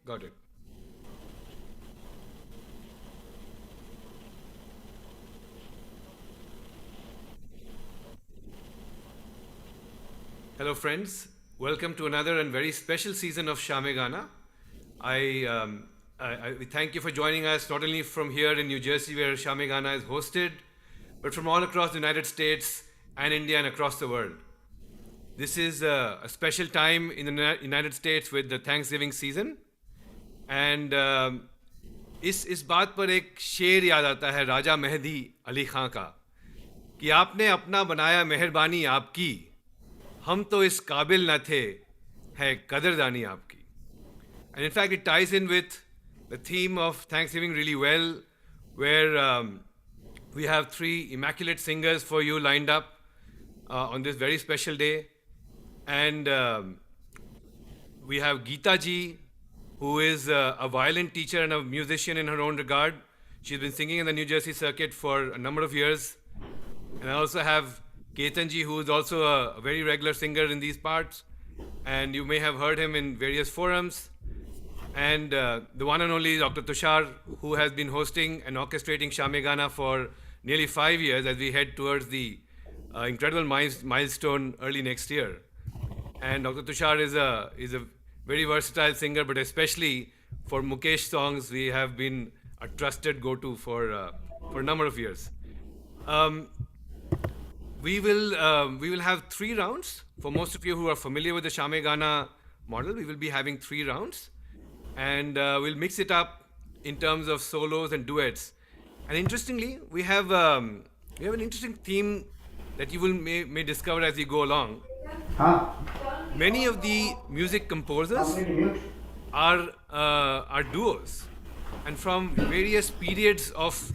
got it. Hello, friends. Welcome to another and very special season of Shame Gana. I, we thank you for joining us not only from here in New Jersey, where Shame Gana is hosted, but from all across the United States and India and across the world. This is a special time in the United States with the Thanksgiving season. And इस बात पर एक शेर याद आता है राजा मेहदी अली खां का कि आपने अपना बनाया मेहरबानी आपकी, हम तो इस काबिल न थे, है कदरदानी आपकी. And in fact, it ties in with the theme of Thanksgiving really well, where we have three immaculate singers for you lined up on this very special day. And we have Geeta ji, who is a violin teacher and a musician in her own regard. She's been singing in the New Jersey circuit for a number of years. And I also have Ketan ji, who is also a very regular singer in these parts. And you may have heard him in various forums. And the one and only Dr. Tushar, who has been hosting and orchestrating Shame Gana for nearly 5 years as we head towards the incredible milestone early next year. And Dr. Tushar is a very versatile singer, but especially for Mukesh songs, we have been a trusted go-to for a number of years. We will have 3 rounds. For most of you who are familiar with the Shame Gana model, we will be having 3 rounds. And we'll mix it up in terms of solos and duets. And interestingly, we have an interesting theme that you may discover as you go along. Many of the music composers are duos, and from various periods of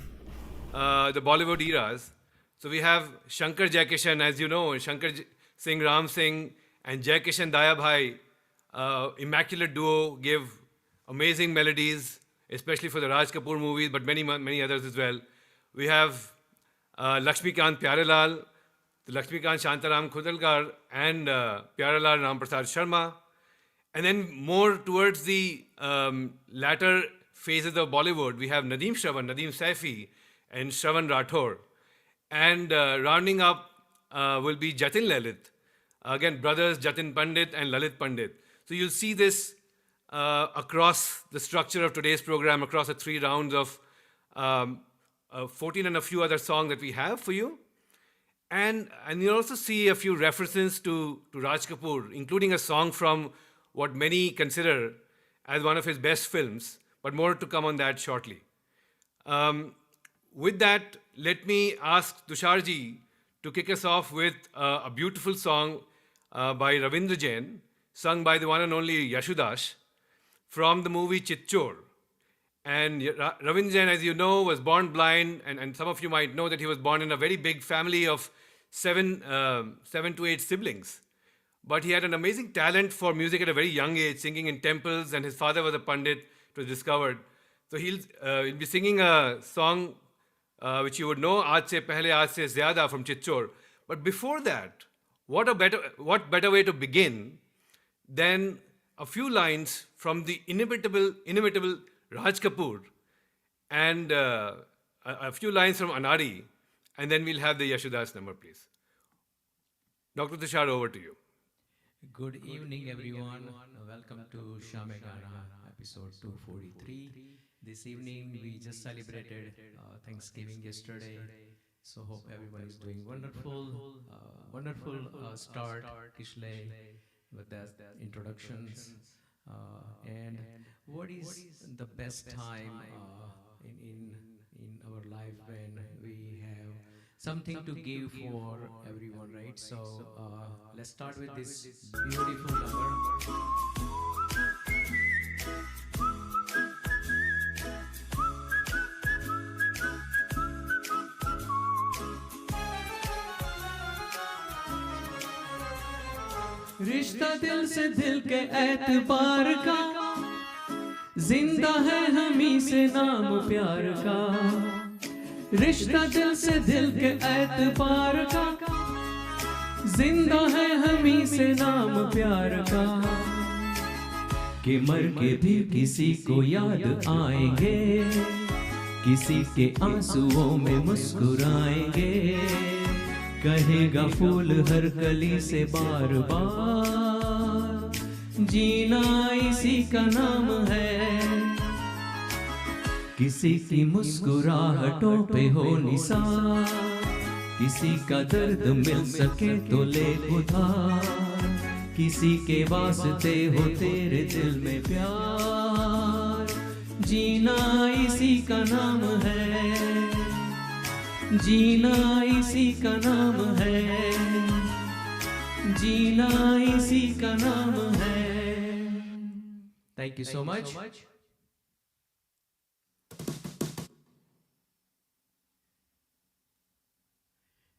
the Bollywood eras. So we have Shankar Jaikishan, as you know, Shankar Singh Ram Singh and Jaikishan Daya Bhai, immaculate duo, gave amazing melodies, especially for the Raj Kapoor movies, but many others as well. We have Lakshmikant Pyarelal, the Lakshmikant Shantaram Khudalkar, and Pyarelal Ramprasad Sharma. And then more towards the latter phases of Bollywood, we have Nadeem Saifi, and Shravan Rathore. And rounding up will be Jatin Lalit. Again, brothers Jatin Pandit and Lalit Pandit. So you'll see this across the structure of today's program, across the 3 rounds of 14 and a few other songs that we have for you. And you'll also see a few references to Raj Kapoor, including a song from what many consider as one of his best films, but more to come on that shortly. With that, let me ask Tusharji to kick us off with a beautiful song by Ravindra Jain, sung by the one and only Yashudas, from the movie Chitchor. And Ravindra Jain, as you know, was born blind, and some of you might know that he was born in a very big family of 7 to 8 siblings. But he had an amazing talent for music at a very young age, singing in temples, and his father was a pandit, it was discovered. So he'll be singing a song which you would know, Aaj se pehle aaj se zyada, from Chitchor. But before that, what better way to begin than a few lines from the inimitable Raj Kapoor and a few lines from Anari, and then we'll have the Yashudas number, please. Dr. Tushar, over to you. Good evening, everyone. Welcome to Shame Gana, episode 243. This evening, we just celebrated Thanksgiving yesterday. So hope everyone is doing wonderful. Wonderful start, Kishle, with that introductions. And what is the best time in our life when we have something to give for everyone, right? So let's start with this beautiful number. रिश्ता दिल से दिल के एतबार का, जिंदा है हमी से नाम प्यार का. रिश्ता दिल से दिल के एतबार का, जिंदा है हमी से नाम प्यार का. कि मर के भी किसी को याद आएंगे, किसी के आंसुओं में मुस्कुराएंगे, कहेगा फूल हर कली से बार बार, जीना इसी का नाम है। किसी की मुस्कुराहटों पे हो निसार, किसी का दर्द मिल सके तो ले उधार, किसी के वास्ते हो तेरे दिल में प्यार, जीना इसी का नाम है, जीना इसी का नाम है, जीना इसी का नाम है। Thank you so much.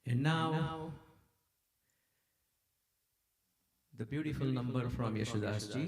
And now, the beautiful number from Yashodas ji.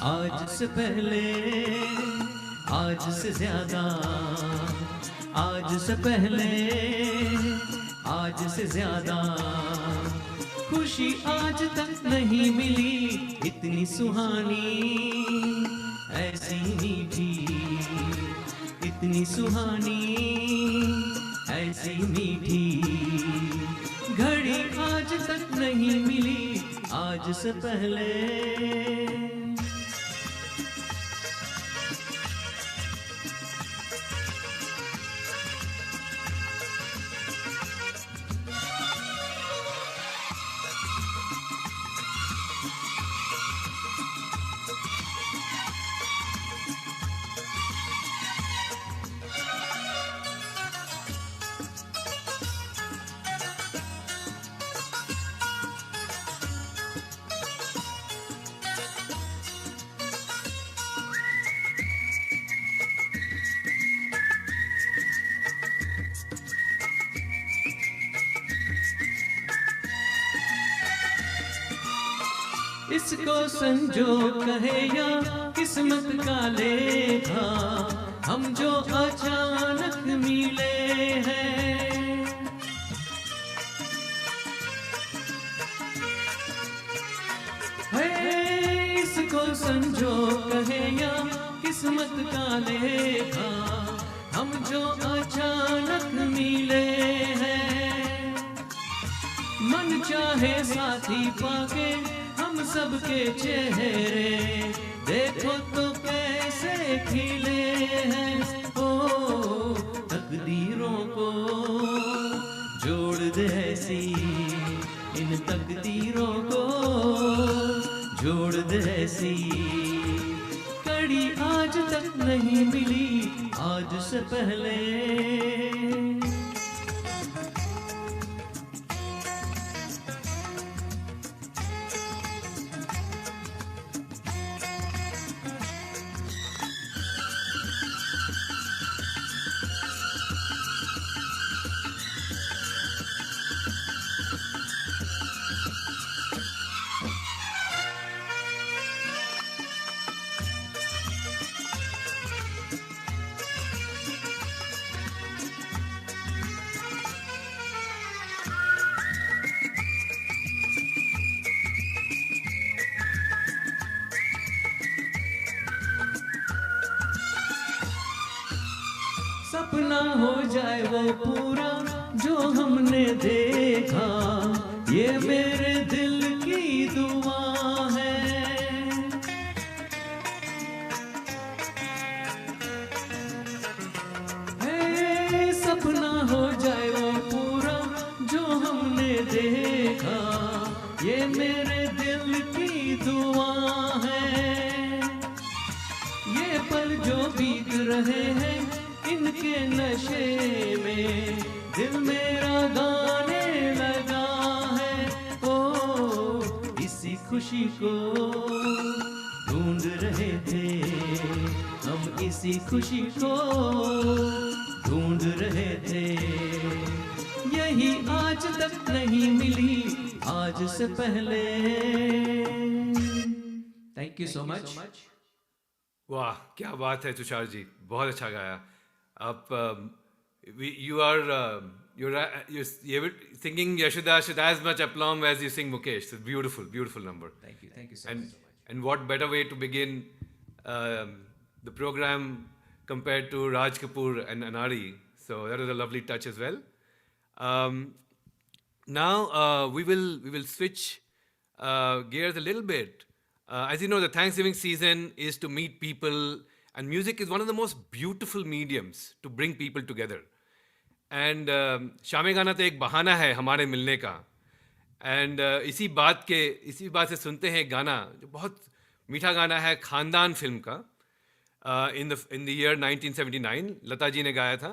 आज से पहले, आज से ज्यादा, आज से पहले, आज से ज्यादा, खुशी आज तक नहीं मिली इतनी सुहानी, ऐसी मीठी, इतनी सुहानी, ऐसी मीठी घड़ी आज तक नहीं मिली आज से पहले। इसको संजोग कहे या किस्मत का लेखा, हम जो अचानक मिले हैं, इसको संजोग कहे या किस्मत का लेखा, हम जो अचानक मिले हैं, मन चाहे साथी पाके हम सबके चेहरे देखो तो कैसे खिले हैं। ओ तकदीरों को जोड़ दे ऐसी, इन तकदीरों को जोड़ दे ऐसी, कड़ी आज तक नहीं मिली आज से पहले। सपना हो जाए वो पूरा जो हमने देखा, ये मेरे दिल की दुआ है। ये मेरे दिल की दुआ है। ये पल जो बीत रहे हैं इनके नशे में दिल मेरा गाने लगा है। ओ इसी खुशी को ढूंढ रहे थे हम, इसी खुशी को ढूंढ रहे थे। यही आज तक नहीं मिली आज से पहले। Thank you so much. वाह, क्या बात है तुषार जी, बहुत अच्छा गाया आप। You are you're singing Yashoda should as much aplomb as you sing Mukesh. It's a beautiful, beautiful number. Thank you so And much. and what better way to begin the program compared to Raj Kapoor and Anari? So that was a lovely touch as well. Now we will switch gears a little bit. As you know, the Thanksgiving season is to meet people, and music is one of the most beautiful mediums to bring people together. And शामे गाना तो एक बहाना है हमारे मिलने का। And इसी बात से सुनते हैं एक गाना जो बहुत मीठा गाना है, खानदान फिल्म का, in the year 1979 Lata ji ने गाया था।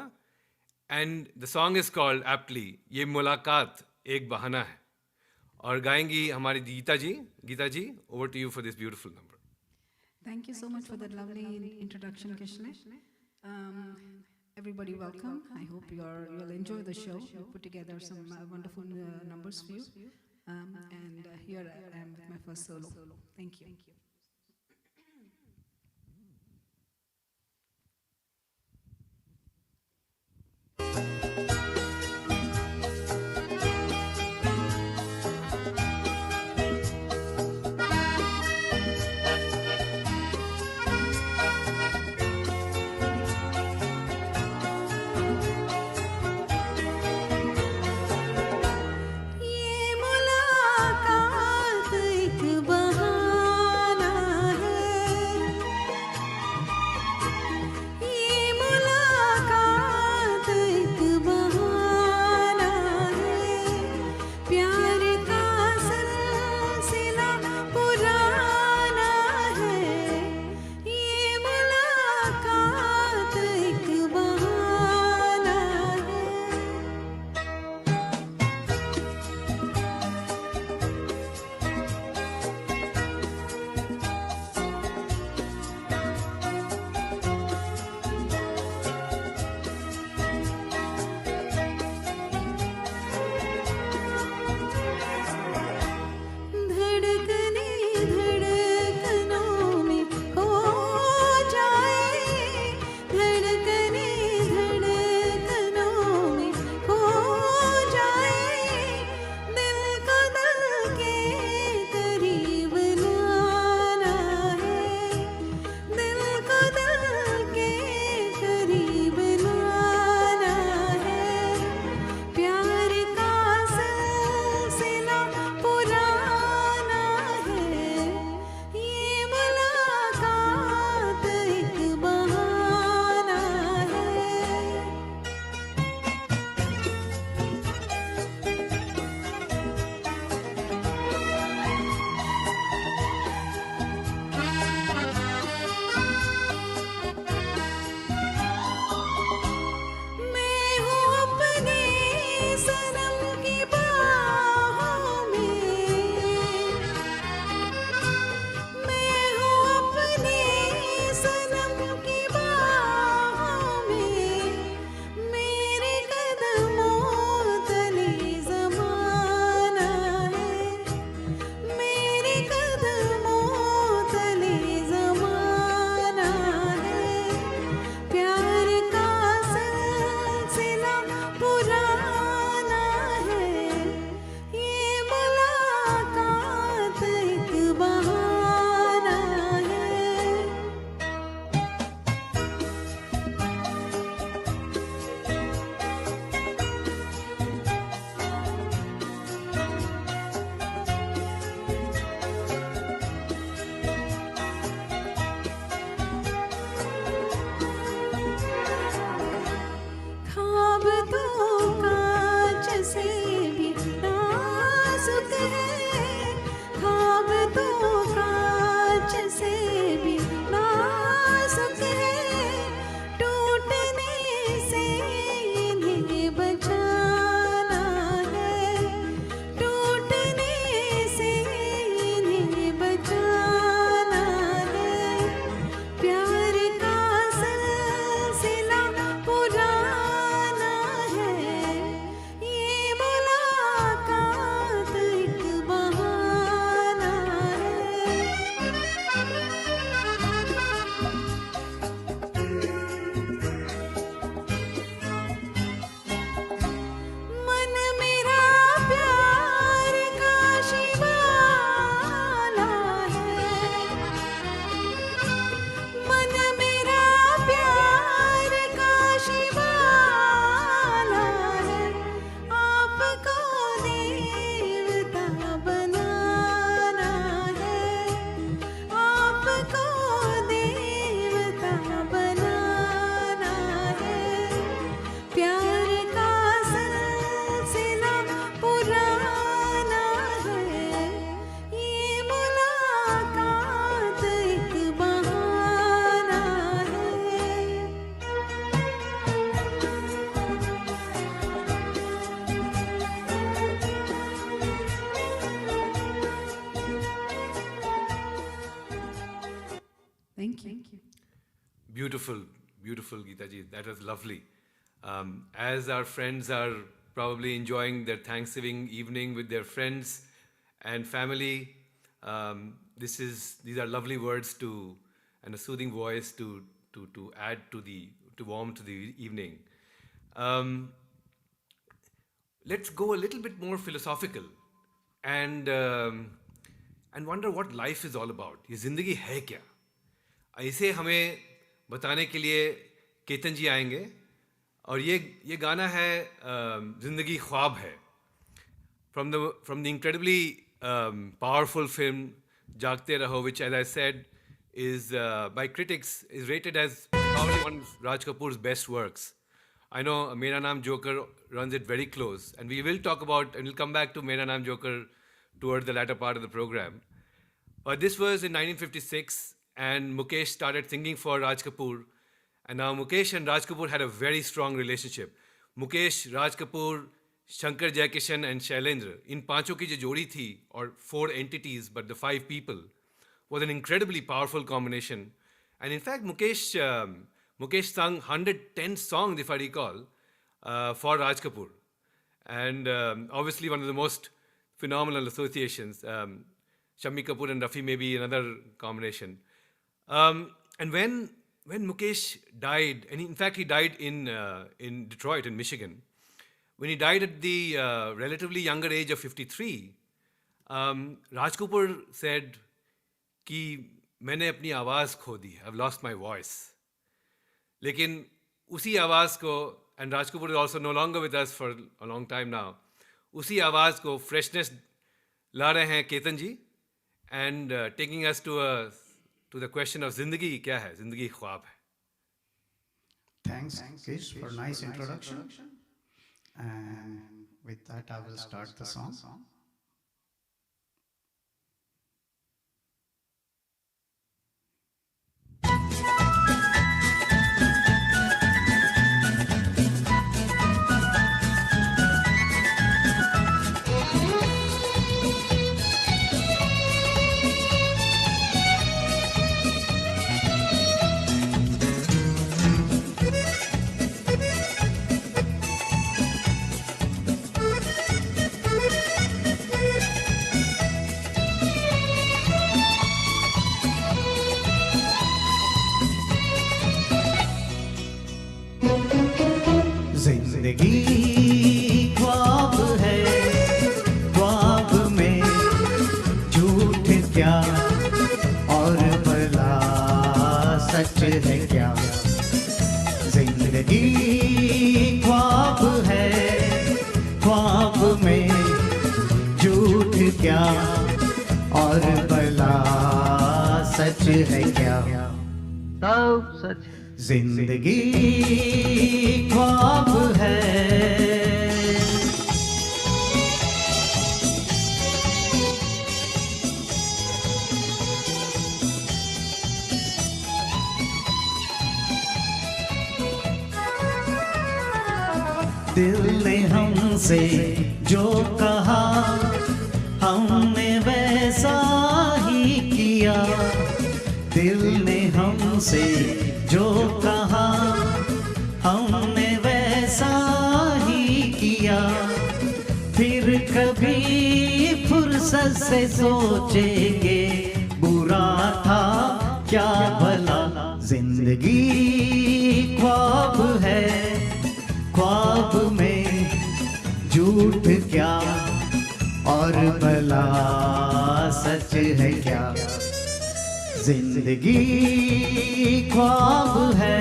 And the song is called aptly ये मुलाकात एक बहाना है, और गाएंगी हमारी Geeta ji. Geeta ji, over to you for this beautiful number. Thank you so much for that lovely introduction, Kishne. Everybody, welcome. I hope you'll enjoy the show. We put together some wonderful numbers for you. And here I am with my first solo. Thank you. ये मुलाकात एक बहाना Beautiful, beautiful, Geeta ji. That was lovely. As our friends are probably enjoying their Thanksgiving evening with their friends and family, these are lovely words and a soothing voice to add to warm to the evening. Let's go a little bit more philosophical and wonder what life is all about. ये जिंदगी है क्या? ऐसे हमें बताने के लिए केतन जी आएंगे और ये गाना है जिंदगी ख्वाब है from the incredibly powerful film जागते रहो, which, as I said, is by critics is rated as probably one of Raj Kapoor's best works. I know Mera Naam Joker runs it very close, and we will talk about and we'll come back to Mera Naam Joker towards the latter part of the program. But this was in 1956, and Mukesh started singing for Raj Kapoor, and now Mukesh and Raj Kapoor had a very strong relationship. Mukesh, Raj Kapoor, Shankar Jaikishan and Shailendra, in पांचों की जो जोड़ी थी, or 4 entities but the 5 people, was an incredibly powerful combination. And in fact, Mukesh sung 110 songs, if I recall, for Raj Kapoor. And obviously one of the most phenomenal associations. Shammi Kapoor and Rafi may be another combination. And when Mukesh died, and in fact he died in Detroit, in Michigan, when he died at the relatively younger age of 53, Raj Kapoor said कि मैंने अपनी आवाज़ खो दी, I've lost my voice. लेकिन उसी आवाज़ को, and Raj Kapoor is also no longer with us for a long time now, उसी आवाज़ को freshness ला रहे हैं केतन जी, and taking us to the question of जिंदगी क्या है, जिंदगी ख्वाब है. Thanks, Kish, for nice introduction. And with that, I will start the song. जिंदगी ख्वाब है, ख्वाब में झूठ क्या और भला सच है क्या. जिंदगी ख्वाब है, ख्वाब में झूठ क्या और भला सच है क्या. सब सच. जिंदगी ख्वाब है. दिल ने हमसे जो कहा हमने वैसा ही किया. दिल ने हमसे जो कहा हमने वैसा ही किया. फिर कभी फुर्सत से सोचेंगे बुरा था क्या भला. जिंदगी ख्वाब है, ख्वाब में झूठ क्या और भला सच है क्या. जिंदगी ख्वाब है.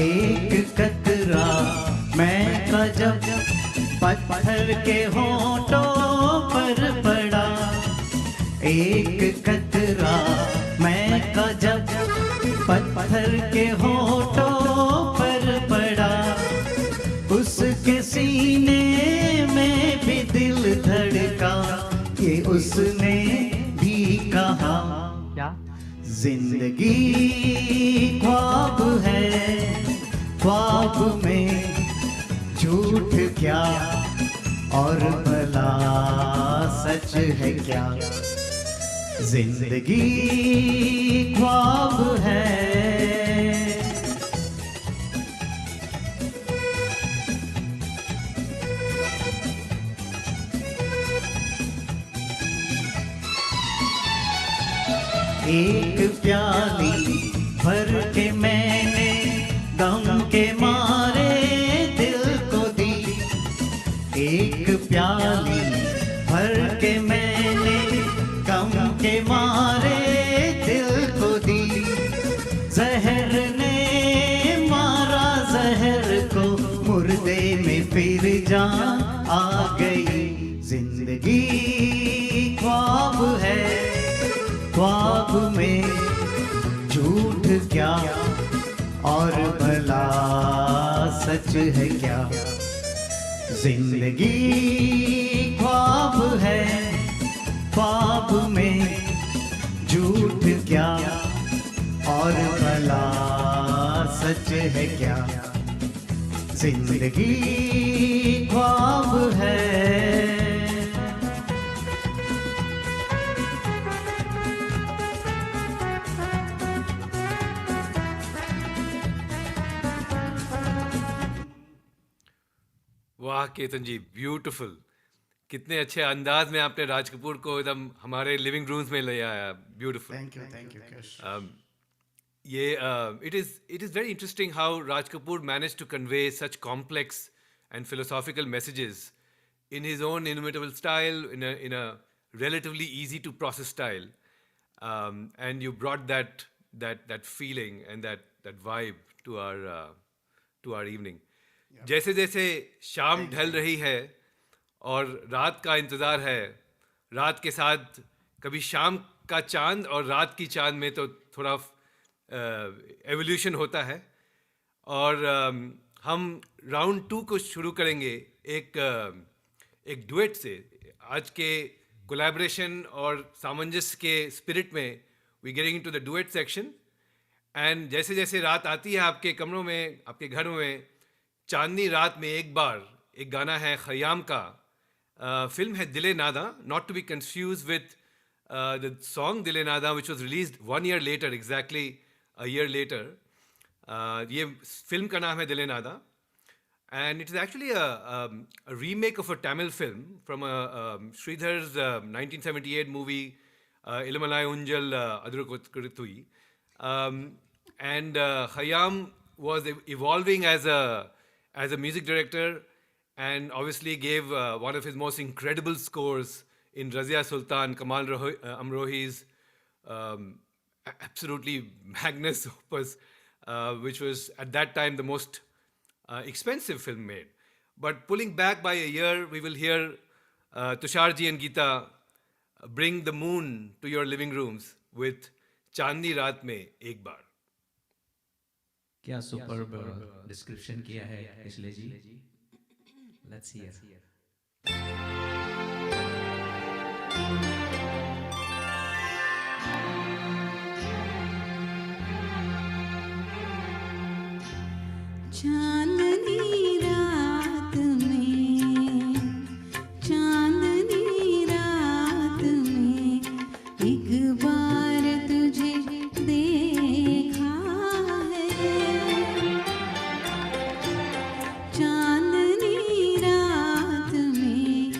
एक कतरा मैं का जब पत्थर के होठों पर पड़ा. एक कतरा मैं का जब पत्थर के होठों पर पड़ा. उसके सीने में भी दिल धड़का. ये उसने भी कहा क्या. जिंदगी ख्वाब है, ख्वाब में झूठ क्या और भला सच है क्या, जिंदगी ख्वाब है। एक प्याली भर के मैंने गम के मारे दिल को दी, एक प्याली भर के मैंने गम के मारे दिल को दी। जहर ने मारा जहर को, मुर्दे में फिर जान आ गई। जिंदगी ख्वाब है, ख्वाब में झूठ क्या और भला सच है क्या, जिंदगी ख्वाब है, ख्वाब में झूठ क्या और भला सच है क्या, जिंदगी ख्वाब है। वाह केतन जी, ब्यूटीफुल। कितने अच्छे अंदाज में आपने राज कपूर को एकदम हमारे लिविंग रूम्स में ले आया। ब्यूटीफुल। Thank you cash. ये it is very interesting how Raj Kapoor managed to convey such complex and philosophical messages in his own inimitable style, in a relatively easy to process style, and you brought that feeling and that vibe to our evening. जैसे जैसे शाम ढल रही है और रात का इंतज़ार है, रात के साथ कभी शाम का चांद और रात की चांद में तो थोड़ा एवोल्यूशन होता है। और हम राउंड 2 को शुरू करेंगे एक डुएट से। आज के कोलैबोरेशन और सामंजस्य के स्पिरिट में we getting into the duet section. And जैसे जैसे रात आती है आपके कमरों में, आपके घरों में, चांदनी रात में एक बार एक गाना है खयाम का। फिल्म है Dile Nadaan, not to be confuse with the song Dile Nadaan which was released 1 year later, exactly a year later. ये फिल्म का नाम है दिले नादा, and it is actually a remake of a Tamil film from Sridhar's 1978 movie Ilamalai Unjal Adurukuthui. And Khayyam was evolving as a music director, and obviously gave one of his most incredible scores in Razia Sultan, Kamal Amrohi's absolutely magnus opus, which was at that time the most expensive film made. But pulling back by a year, we will hear Tusharji and Geeta bring the moon to your living rooms with Chandni Raat Mein Ek Baar. क्या superb description किया है इसले जी। Let's hear. चांदनी रात में, चांदनी रात में एक बार तुझे देखा है। चांदनी रात में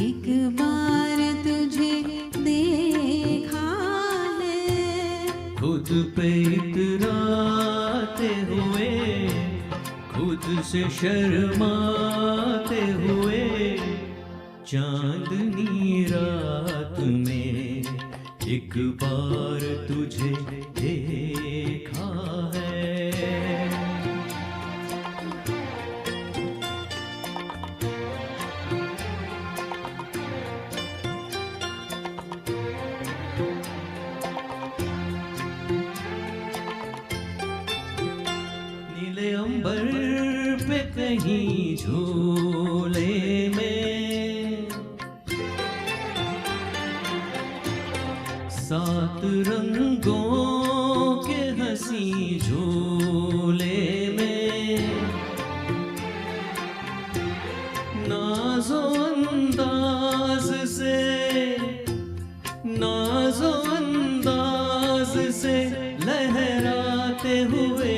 एक बार तुझे देखा है। खुद पे इतराते हुए, खुद से शर्माते हुए, चांदनी रात में एक बार तुझे देखा है। नीले अंबर पे कहीं झूले में 7 रंगों के हंसी झूले में नाजो अंदाज से, नाजो अंदाज से लहराते हुए,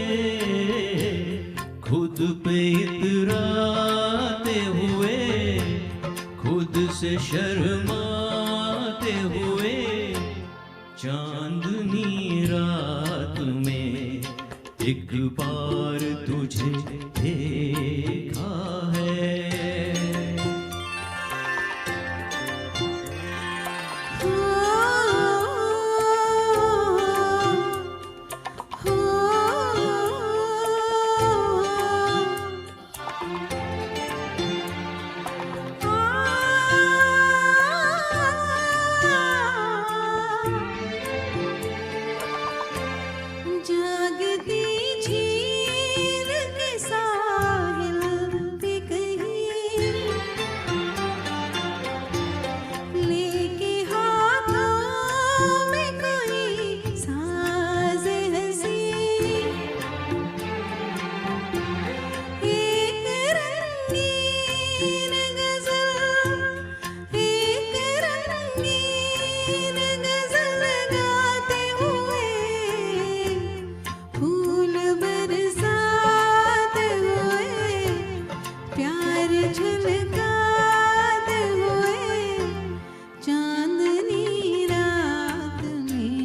खुद पे इतराते हुए, खुद से शर्माते हुए, चांदनी रात में एक बार तुझे देखा है। हो, हो, जागती झील के साहिल पे कहीं लेके हाथों में कोई साज हंसी, एक रंगीन गजल, एक रंगीन गजल गाते हुए, फूल बरसाते हुए, प्यार झलकाते हुए, चांदनी रात में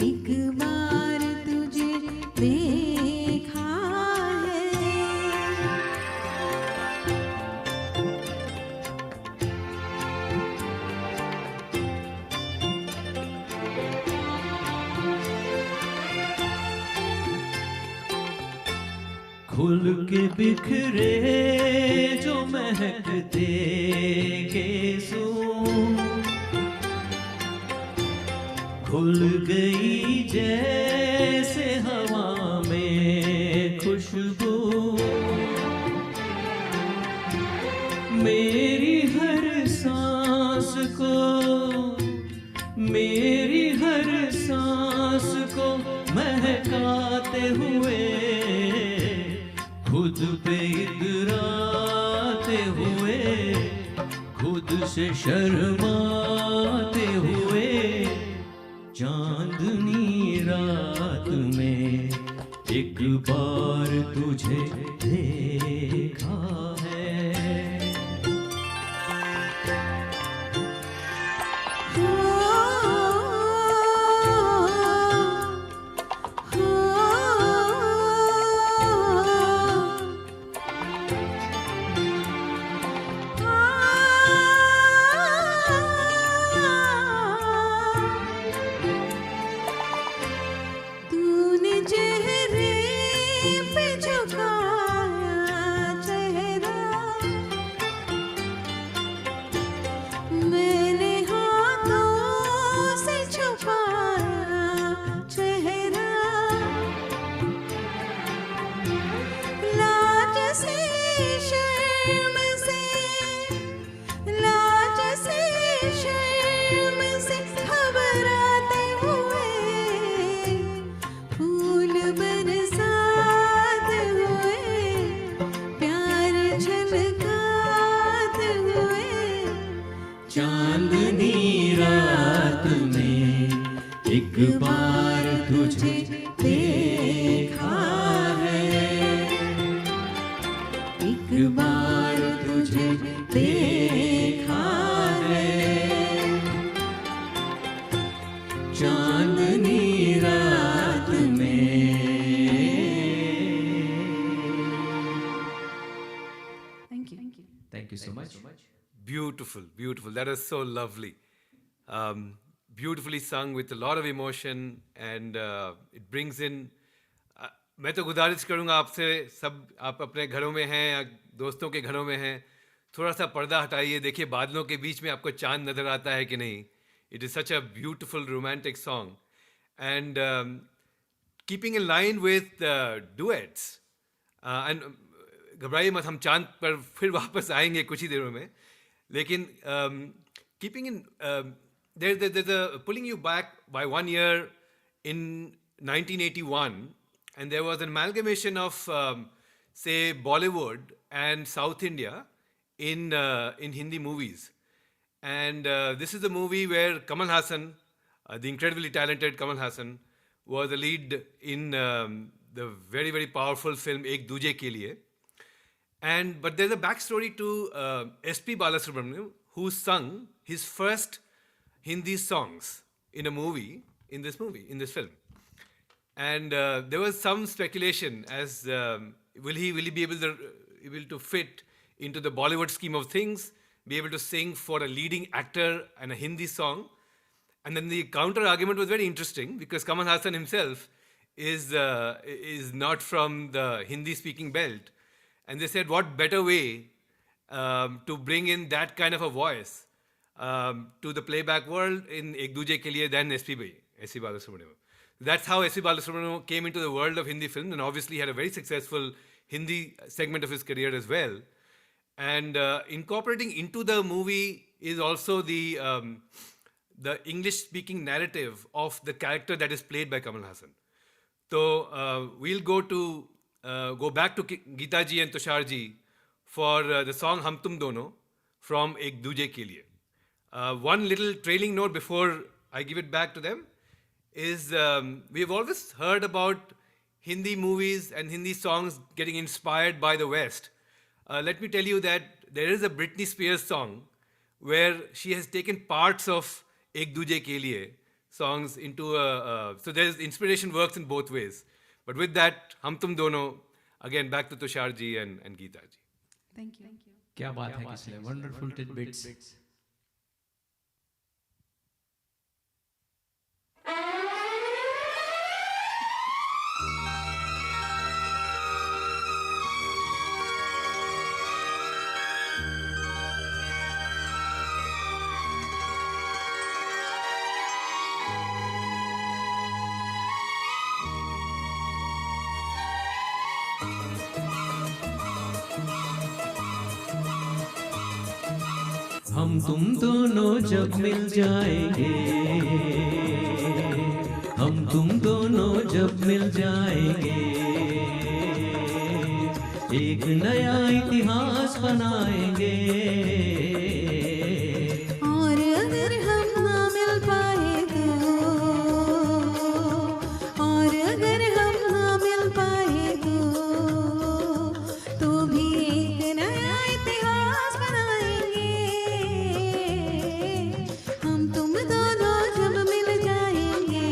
एक बार तुझे देखा है। खुल के बिखरे जो महकते केसों, खुल गई जैसे हवा में खुशबू, मेरी हर सांस को, मेरी हर सांस को महकाते हुए, खुद पे इतराते हुए, खुद से शर्माते हुए, चांदनी रात में एक बार तुझे देखा है। हो, हो, तूने चेहरे पे झुकाया चेहरा, मैंने हाथों से छुपाया चेहरा, लाज से शर्म से, लाज से शर्म से घबराते हुए, फूल बरसाते हुए, प्यार झलकाते हुए, चांदनी रात में एक बार तुझे देखा है, एक बार तुझे देखा है, चांदनी रात में। Thank you. Thank you so much. Beautiful, beautiful. That is so lovely. Beautifully sung with a lot of emotion, and it brings in. मैं तो गुजारिश करूँगा आपसे, सब आप अपने घरों में हैं या दोस्तों के घरों में हैं, थोड़ा सा पर्दा हटाइए, देखिए बादलों के बीच में आपको चांद नज़र आता है कि नहीं. It is such a beautiful romantic song, and keeping in line with duets. And घबराइए मत, हम चांद पर फिर वापस आएंगे कुछ ही देरों में, लेकिन keeping in there's a pulling you back by 1 year in 1981, and there was an amalgamation of say Bollywood and South India in Hindi movies. And this is the movie where Kamal Hassan, the incredibly talented Kamal Hassan, was the lead in the very, very powerful film Ek Duje Ke Liye. But there's a backstory to S.P. Balasubramaniam, who sung his first Hindi songs in a movie, in this film. And there was some speculation as will he be able to fit into the Bollywood scheme of things, be able to sing for a leading actor and a Hindi song. And then the counter argument was very interesting because Kamal Hassan himself is not from the Hindi speaking belt. And they said, what better way to bring in that kind of a voice to the playback world in Ek Duje Ke Liye than S.P. Balasubramaniam. That's how S.P. Balasubramaniam came into the world of Hindi film, and obviously had a very successful Hindi segment of his career as well. And incorporating into the movie is also the English-speaking narrative of the character that is played by Kamal Hassan. So we'll go back to Geeta ji and Tushar ji for the song Hum Tum Dono from Ek Duje Ke Liye. One little trailing note before I give it back to them is we've always heard about Hindi movies and Hindi songs getting inspired by the West. Let me tell you that there is a Britney Spears song where she has taken parts of Ek Duje Ke Liye songs into so there's inspiration works in both ways. But with that, Hum Tum Dono, again back to Tushar ji and Geeta ji. Thank you. क्या बात है किसले wonderful tidbits. हम तुम दोनों जब मिल जाएंगे, हम तुम दोनों जब मिल जाएंगे, एक नया इतिहास बनाएंगे। और अगर हम ना मिल पाए और अगर हम ना मिल पाए तो भी एक नया इतिहास बनाएंगे। हम तुम दोनों जब मिल जाएंगे।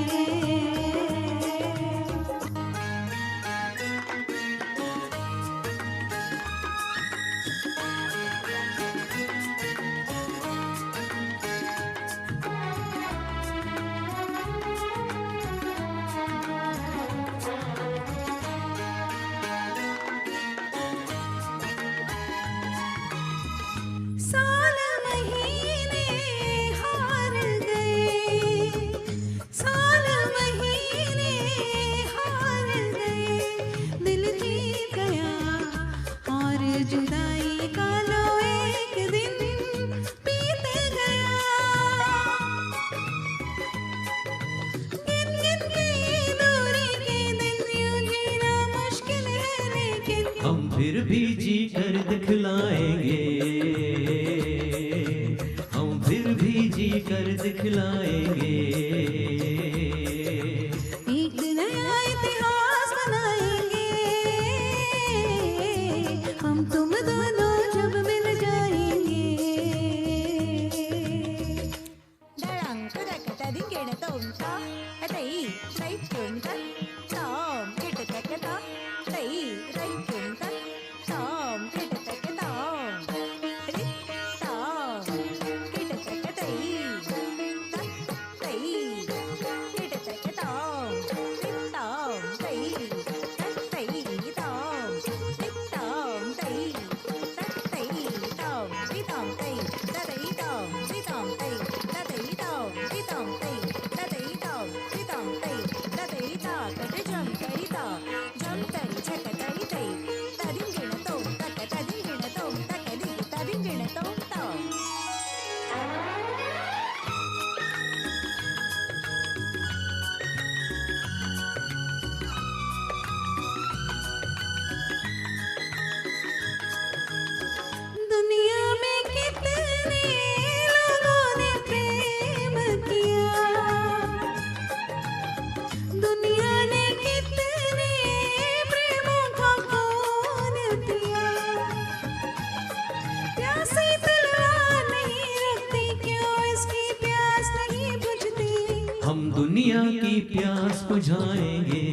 दुनिया की प्यास बुझाएंगे,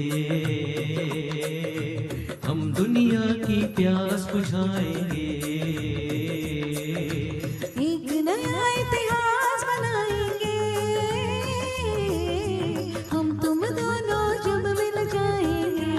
हम दुनिया की प्यास बुझाएंगे। एक नया इतिहास बनाएंगे, हम तुम दोनों जब मिल जाएंगे।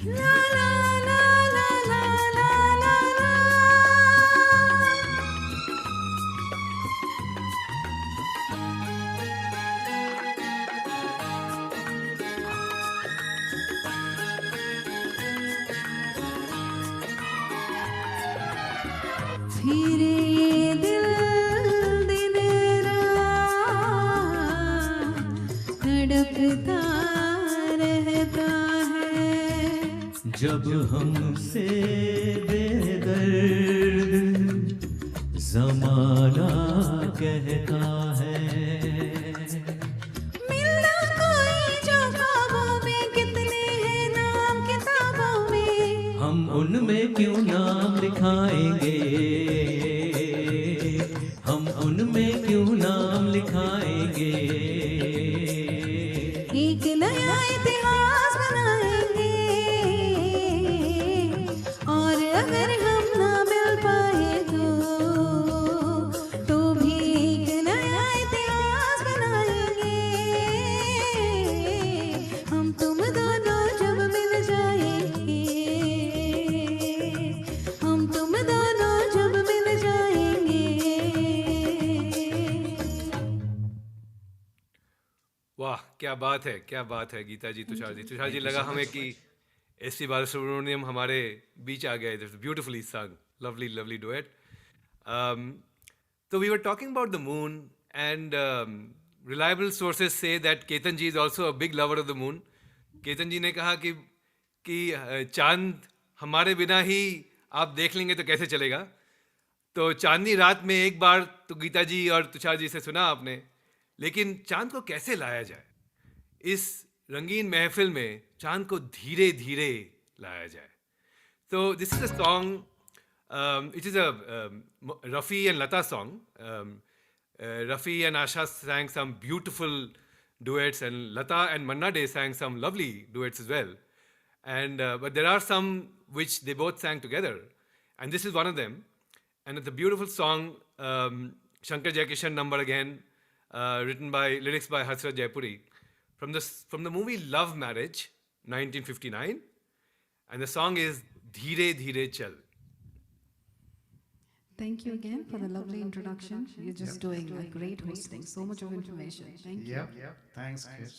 La la la la la la la la। फिर ये दिल दिन रात तड़पता रहता है। जब हमसे बेदर्द जमाना कहता है, मिलना कोई जो ख्वाबों में कितने हैं नाम किताबों में। हम उनमें क्यों नाम लिखाएंगे, हम उनमें क्यों नाम लिखाएंगे। एक नया इतिहास बनाएंगे, और अगर हम ना मिल पाए तो भी एक नया इतिहास बनाएंगे। हम तुम दोनों जब मिल जाएंगे, हम तुम दोनों जब मिल जाएंगे। वाह, क्या बात है, क्या बात है गीता जी, तुषार जी। तुषार जी, लगा हमें कि एस पी बालासुब्रमण्यम हमारे बीच आ गए। Beautifully sung, lovely lovely duet. So we were talking about the moon, and reliable sources say that Ketan ji is also a big lover of the moon. Ketan ji ने कहा कि चांद हमारे बिना ही आप देख लेंगे तो कैसे चलेगा। तो चांदनी रात में एक बार तो गीता जी और तुषार जी से सुना आपने, लेकिन चांद को कैसे लाया जाए, इस रंगीन महफिल में चांद को धीरे धीरे लाया जाए। तो this is a song, it is a Rafi and Lata song. Rafi and Asha sang some beautiful duets, and Lata and Manna Dey sang some lovely duets as well. And but there are some which they both sang together, and this is one of them. And it's a beautiful song, Shankar Jaikishan number again, written by, lyrics by Harsrat Jaipuri, from the movie Love Marriage, 1959, and the song is Dheere Dheere Chal. Thank you again for the lovely introduction. You're just doing a great hosting. So much of information. Thank you. Yep. Thanks, Chris.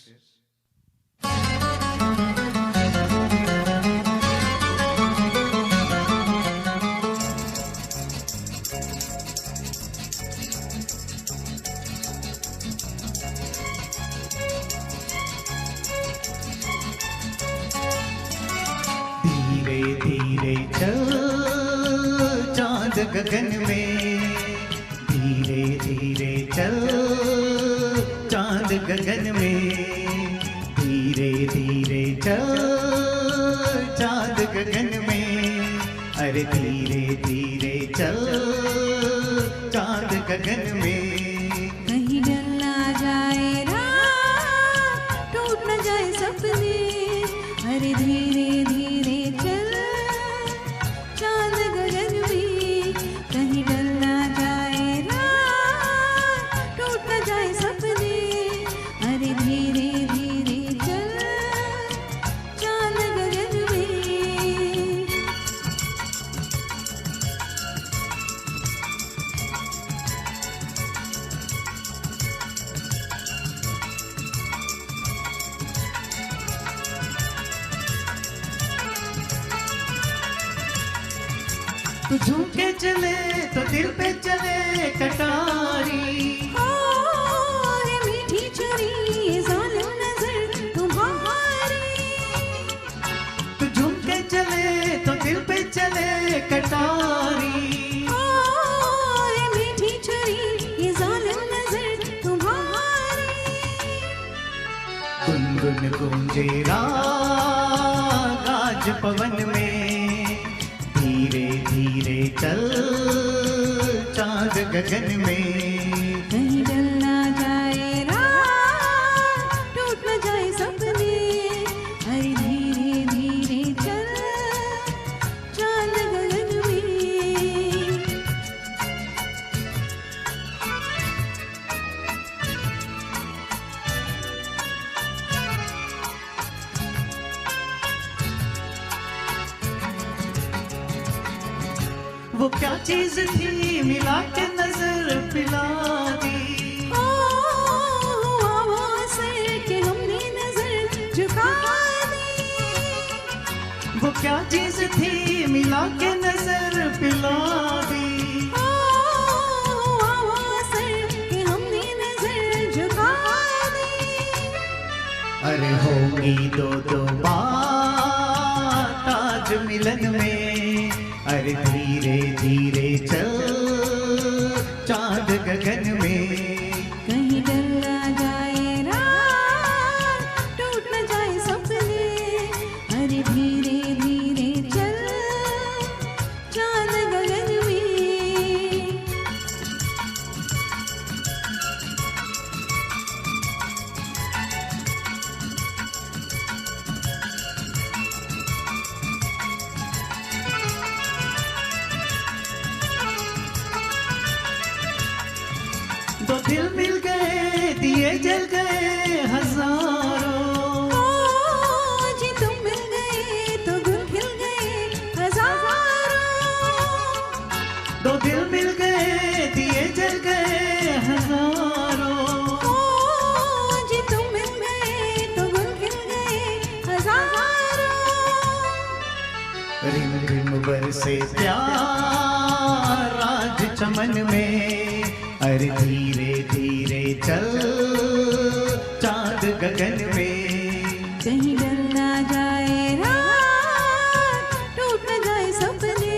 धीरे धीरे चल चांद गगन में, धीरे धीरे चल चांद गगन में, धीरे धीरे चल चांद गगन में, अरे धीरे धीरे चल चांद गगन में। कहीं डर ना जाए रात, टूट न जाए सपने, अरे धीरे धीरे चल चांद गगन में। कहीं डर ना जाए रात, टूट न जाए सपने, अरे धीरे धीरे चल चांद गगन में। तू झूम के चले तो दिल पे चले कटारी, है मीठी छुरी जालिम नजर तुम्हारी। तू झूम के चले तो दिल पे चले कटारी। गुनगुन गूंजे राग आज पवन में, धीरे धीरे चल चांद गगन में। कहीं डल ना जाए रात, टूट न जाए सपने, अरे धीरे धीरे चल चांद गगन में। वो क्या चीज थी मिला के नजर पिला दी, ओ हुआ वो असर कि हमने नजर झुका दी। वो क्या चीज थी मिला के नजर पिला दी। ओ हुआ वो असर कि हमने नजर झुका दी। अरे होंगी दो दो बात आज मिलन में, अरे धीरे धीरे चल चांद गगन में। कहीं डल ना जाए रात, टूट न जाए सपने, अरे धीरे धीरे चल चांद गगन में। दो दिल मिल गए दिए जल गए हजारों, ओ जी तुम मिल गए तो गुल खिल गए हजारों। दो दिल मिल गए दिए जल गए हजारों। ओ जी तुम मिल गए तो गुल खिल गए हजारों। रिम रिम बरसे प्यार आज चमन में, अरे धीरे धीरे चल चांद गगन में। कहीं डल ना जाए रात, टूट न जाए सपने,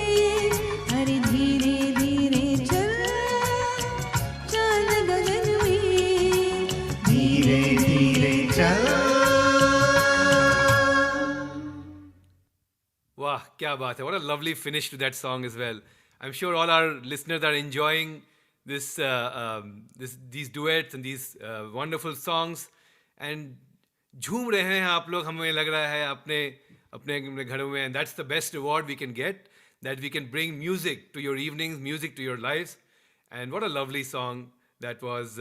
अरे धीरे धीरे चल चांद गगन में। धीरे धीरे चल। Wow, kya baat hai. What a lovely finish to that song as well. I'm sure all our listeners are enjoying these duets and these wonderful songs. And झूम रहे हैं आप लोग, हमें लग रहा है अपने अपने घरों में. And that's the best reward we can get, that we can bring music to your evenings, music to your lives. And what a lovely song that was,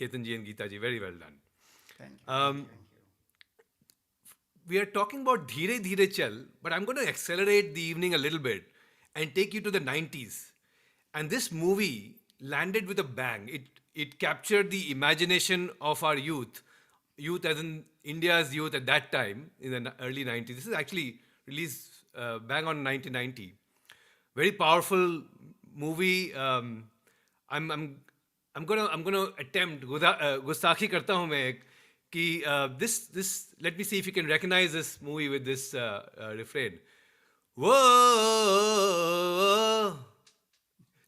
Ketan ji and Geeta ji. Very well done. Thank you. We are talking about Dheere Dheere Chal, but I'm going to accelerate the evening a little bit and take you to the 90s. And this movie landed with a bang. It captured the imagination of our youth as in India's youth at that time in the early 90s. This is actually released bang on 1990. Very powerful movie. I'm gonna attempt gustakhi karta hu main ek, कि this let me see if you can recognize this movie with this refrain. Whoa!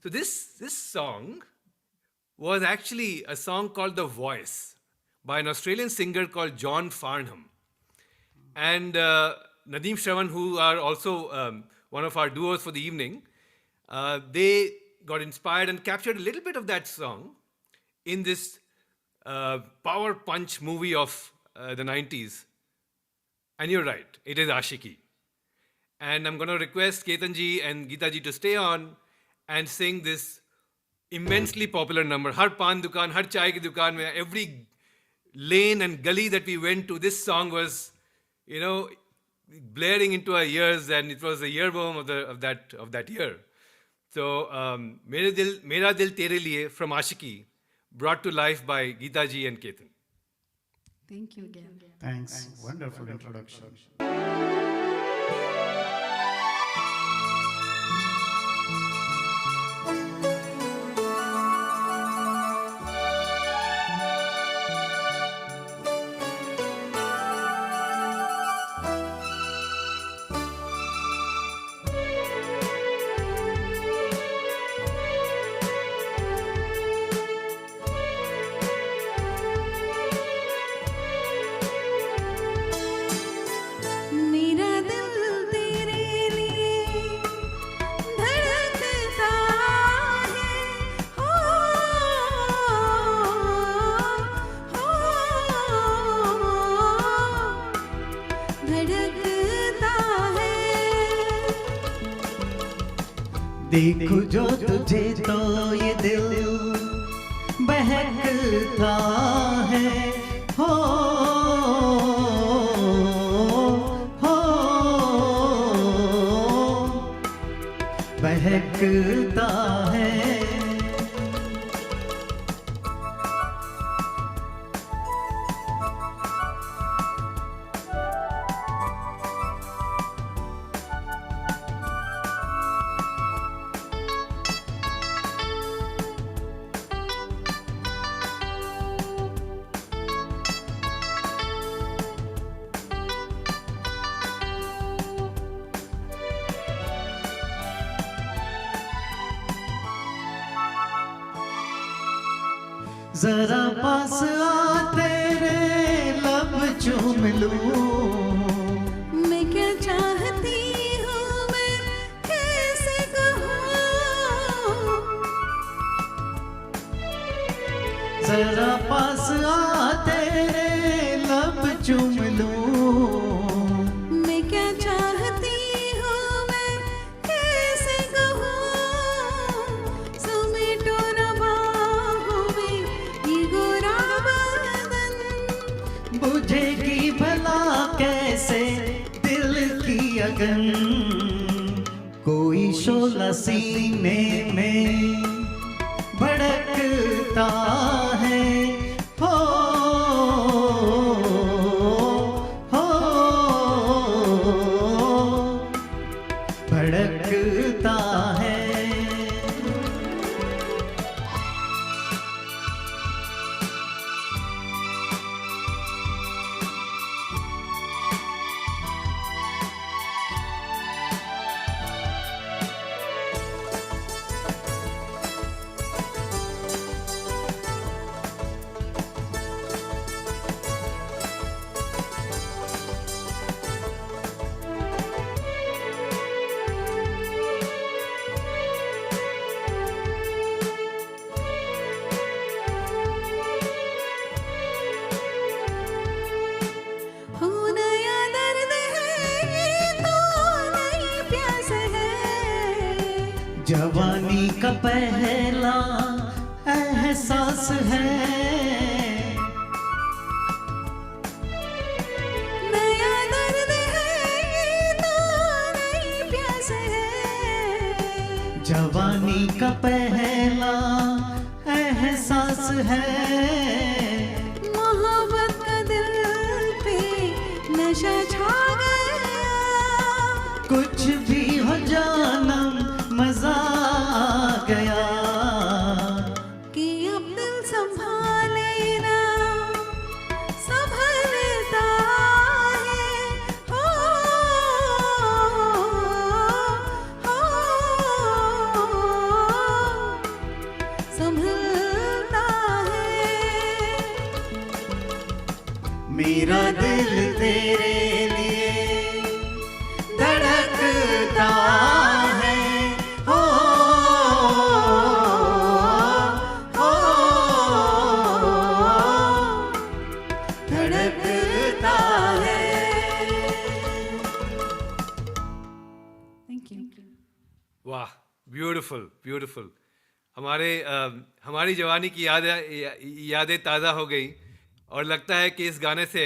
So this song was actually a song called The Voice by an Australian singer called John Farnham. And Nadeem Shravan, who are also one of our duos for the evening, they got inspired and captured a little bit of that song in this power punch movie of the 90s. And you're right, it is Ashiki. And I'm going to request Ketan ji and Geeta ji to stay on and sing this immensely popular number. Har pan dukan, har chai ki dukan mein, every lane and gully that we went to, this song was, blaring into our ears, and it was the earworm of that year. So, Mera Dil Tere Liye from Ashiki, brought to life by Geeta ji and Ketan. Thank you again. Thanks. Wonderful introduction. देखो जो तुझे तो ये दिल बहकता है हो बहकता है जरा पास आ तेरे लब चूम लूं मैं क्या चाहती हूँ मैं कैसे कहूँ जरा पास आ तेरे लब चूम लूं मैं क्या चाहती हूँ मैं कैसे कहूँ समेटो न बाहों में ये गोरा बदन बुझेगी भला कैसे दिल की अगन कोई शोला सीने में भड़कता है हो भड़कता है हो नया दर्द है ये तो नई प्यास है जवानी का पहला एहसास है नया दर्द है ये तो नई प्यास है जवानी का पहला एहसास है मोहब्बत का दिल पे नशा छा गया कुछ भी हो जानम मजा आ गया कि अब दिल संभाले ना संभलता है हो संभलता है मेरा दिल तेरे लिए धड़कता है हो धड़कता है Thank you. वाह, ब्यूटीफुल ब्यूटीफुल. हमारी जवानी की यादें ताज़ा हो गई और लगता है कि इस गाने से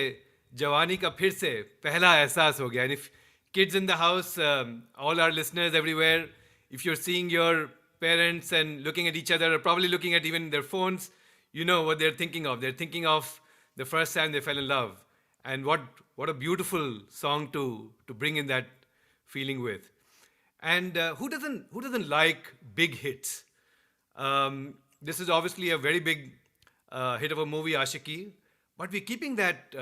जवानी का फिर से पहला एहसास हो गया. And if kids in the house, all our listeners everywhere, if you're seeing your parents and looking at each other or probably looking at even their phones, you know what they're thinking of. They're thinking of the first time they fell in love. And what a beautiful song to bring in that feeling with. And who doesn't like big hits? This is obviously a very big hit of a movie, Ashiki, but we're keeping that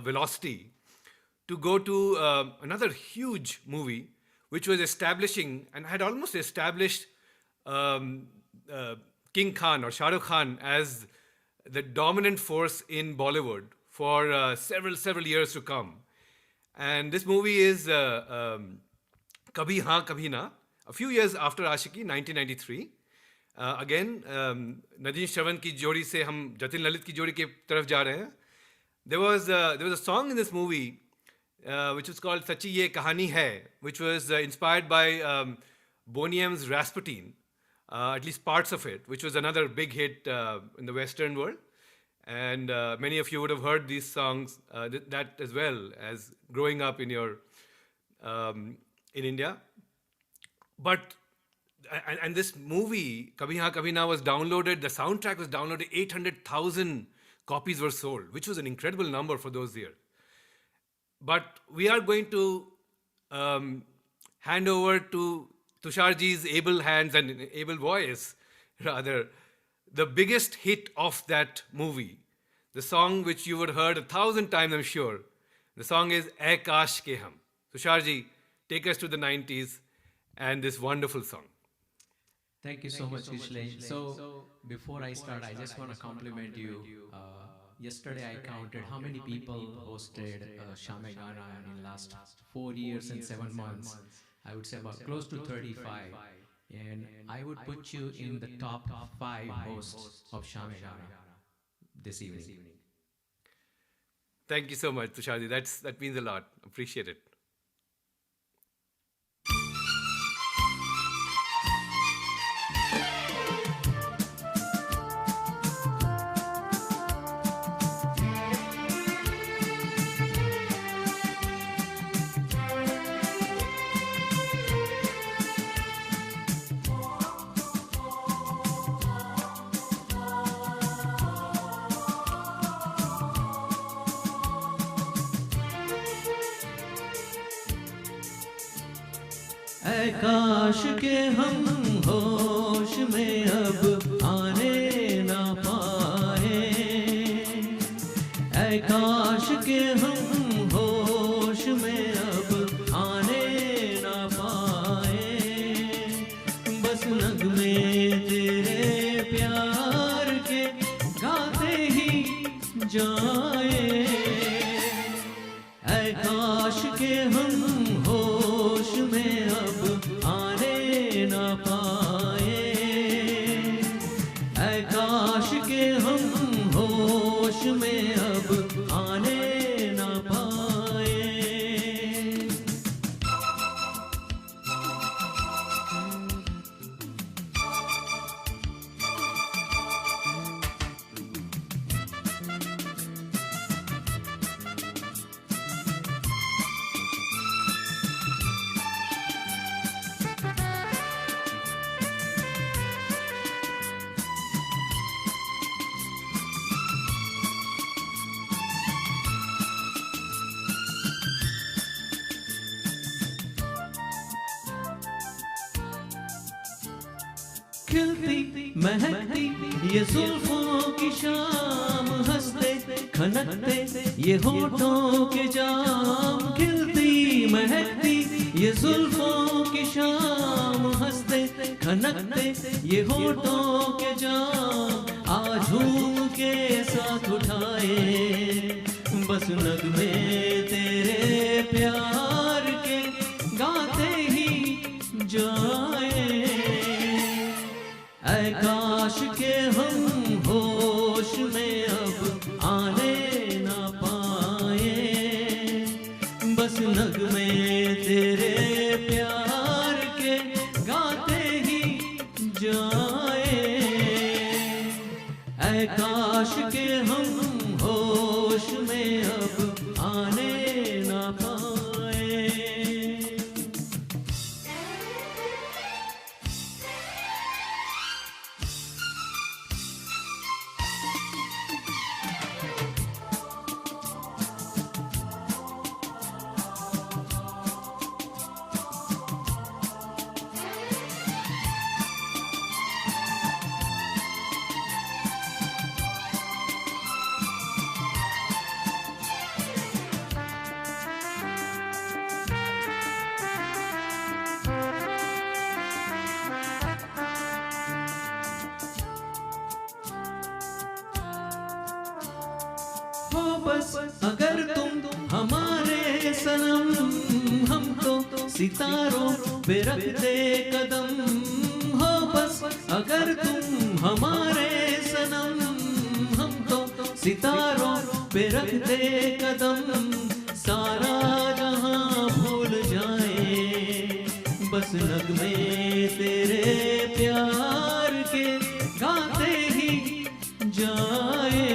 velocity to go to another huge movie, which was establishing and had almost established King Khan or Shah Rukh Khan as the dominant force in Bollywood for several years to come. And this movie is Kabhi Haan Kabhi Na, a few years after Ashiki, 1993. Again, Nadine Shravan की जोड़ी से हम जतिन ललित की जोड़ी के तरफ जा रहे हैं. There was a song in this movie which was called Sachi Ye Kahani Hai, which was inspired by Boney M's Rasputin, at least parts of it, which was another big hit in the Western world. And many of you would have heard these songs, that as well as growing up in your in India. But and this movie, Kabhi Haan Kabhi Na, was downloaded. The soundtrack was downloaded. 800,000 copies were sold, which was an incredible number for those years. But we are going to hand over to Tusharji's able hands and able voice, rather, the biggest hit of that movie, the song which you would have heard 1,000 times, I'm sure. The song is Ae Kaash Ke Hum. Tusharji, take us to the 90s and this wonderful song. Thank you so much, Ishlesh. So, before I start, I just want to compliment you. Yesterday, I counted how many people hosted Shamegana in last 4 years and 7 months. I would say about close to 35. And I would put you in the top 5 hosts of Shamegana this evening. Thank you so much, Tusharji. That means a lot. Appreciate it. ऐ काश के हम होश में अब आने ना पाए, ऐ काश के हम होश में अब आने ना पाए, बस नगमे तेरे प्यार के गाते ही जाए, ऐ काश के हम होश में अब आने ना पाए, ऐ काश के हम होश में अब आने ना पाए। खिलती महकती ये जुल्फों की शाम, हंसते खनकते ये होठों के जाम, खिलती महकती ये जुल्फों की शाम, हंसते खनकते ये होठों के जाम, आज झूम के साथ उठाए बस नगमे तेरे प्यार के गाते ही जाए, ऐ काश के हम होश में अब आने ना पाए, बस नगमे तेरे प्यार के गाते ही जाए, ऐ काश के हम होश में अब आने ना पाए। हो बस अगर तुम हमारे सनम, हम तो सितारों पे रखते कदम, हो बस अगर तुम हमारे सनम, हम तो सितारों पे रखते कदम, सारा जहां भूल जाए बस नगमे तेरे प्यार के गाते ही जाए।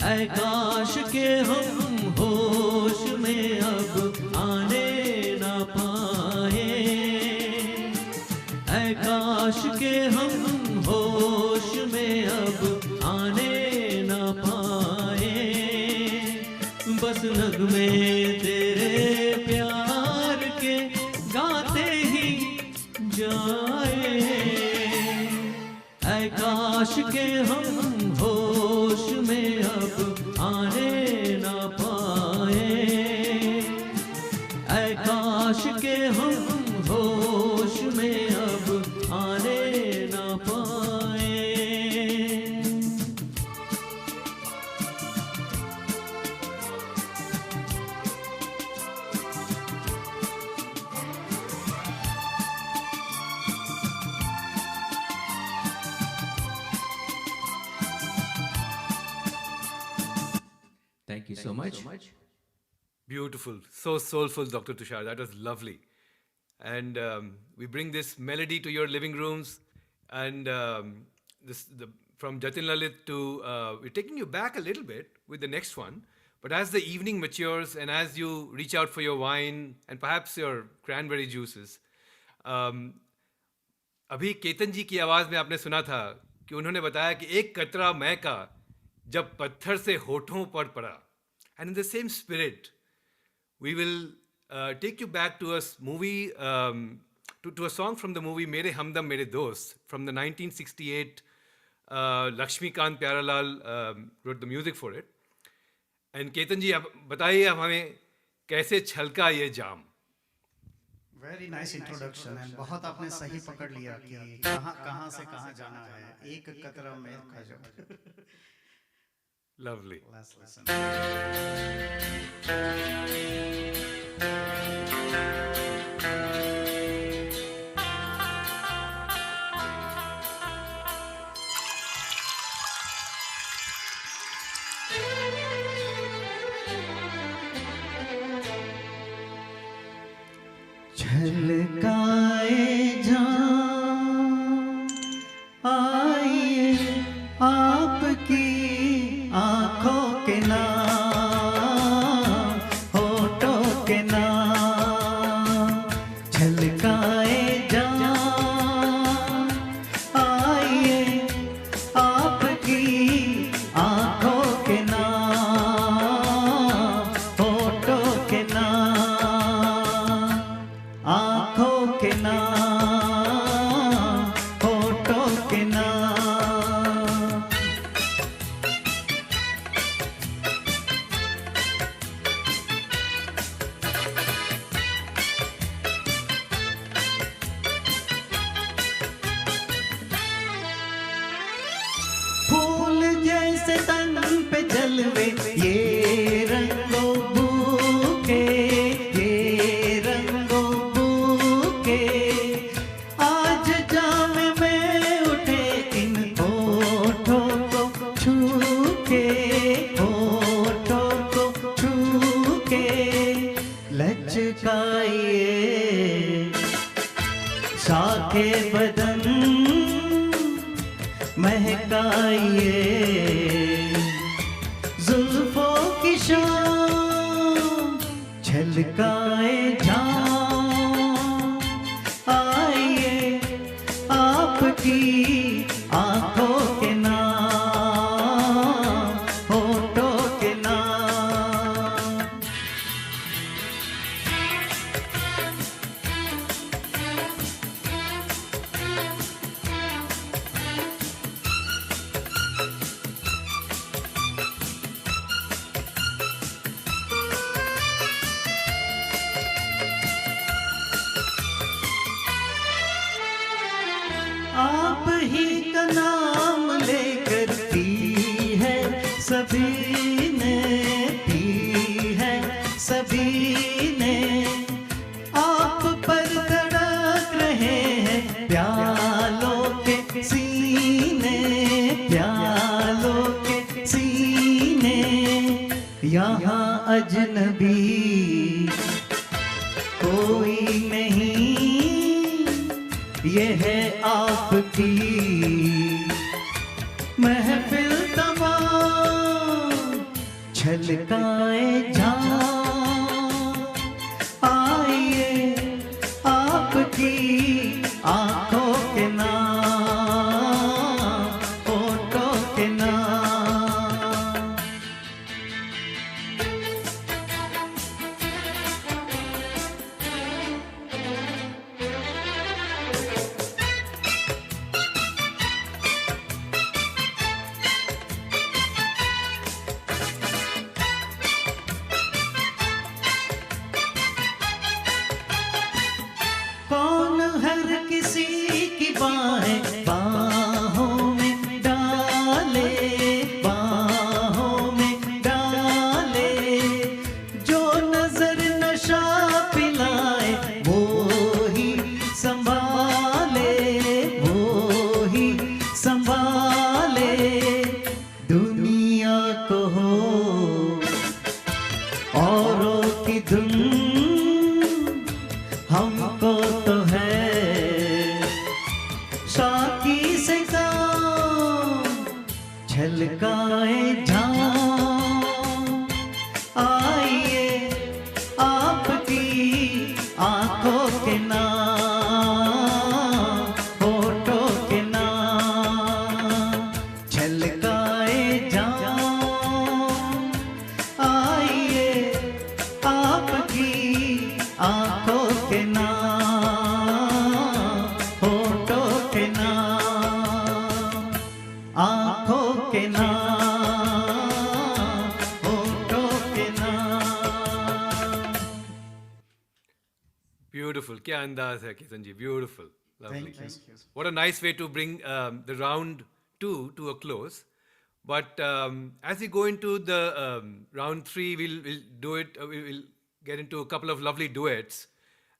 ऐ काश के हम होश में अब आने ना पाए। ऐ काश के हम होश में अब आने ना पाए। बस नगमे तेरे प्यार के गाते ही जाए। ऐ काश के हम होश में अब आने ना पाए। ऐ काश के हम होश में अब आने ना पाए। Thank you so much. Beautiful, so soulful, Dr. Tushar. That was lovely. And we bring this melody to your living rooms. And from Jatin Lalit to, we're taking you back a little bit with the next one. But as the evening matures and as you reach out for your wine and perhaps your cranberry juices, अभी केतन जी की आवाज़ में आपने सुना था कि उन्होंने बताया कि एक कतरा मैं का जब पत्थर से होठों पर पड़ा. And in the same spirit, we will take you back to a movie, to a song from the movie Mere Hamdam Mere Dost from the 1968. Lakshmikant Pyarelal wrote the music for it. And Ketan ji, बताइए अब हमें कैसे छलका ये जाम. Very nice introduction है. बहुत आपने सही पकड़ लिया कि कहाँ से कहाँ जाना है. एक कतरा में खजम. Lovely. Let's listen. छलकाए जाम आइए आपकी आँखों के नाम, होठों के नाम. छलकाए जाम आइए आपकी आँखों के नाम, होठों के नाम, आँखों के नाम, होठों के नाम. फूल जैसे तन पे जलवे ये रंगों बूके, ये रंगों बूके. आज जाम में उठे इन होठों को छू के, होठों को छू के. लचकाइए साके बदन, महकाइए जुल्फों की शाम. छलकाए जाम आइए आपकी आँखों के नाम, होठों के नाम. आप ही का नाम लेकर पी है सभी ने, पी है सभी ने. आप पर धड़क रहे हैं प्यालों के सीने, प्यालों के सीने. यहाँ अजनबी कोई नहीं, ये है आपकी महफिल तमाम छलकाए जाऊं आइए आपकी आंखों के नाम होठों के नाम कौन हर किसी की बाहें बाहों में डाले बाहों में डाले जो नजर नशा पिलाए वो ही संभाले वो ही संभाले दुनिया को हो औरों की धुन हमको तो है साकी से काम छलकाए जाऊं आइए आपकी आंखों के नाम होठों के नाम छलकाए जाऊं आइए आपकी आंखों के नाम होठों के नाम आंखों के नाम होठों के नाम Beautiful. क्या अंदाज है Kishan ji. Beautiful. Lovely. Thank you. What a nice way to bring the round 2 to a close. But as we go into the round 3, we'll do it. We'll get into a couple of lovely duets.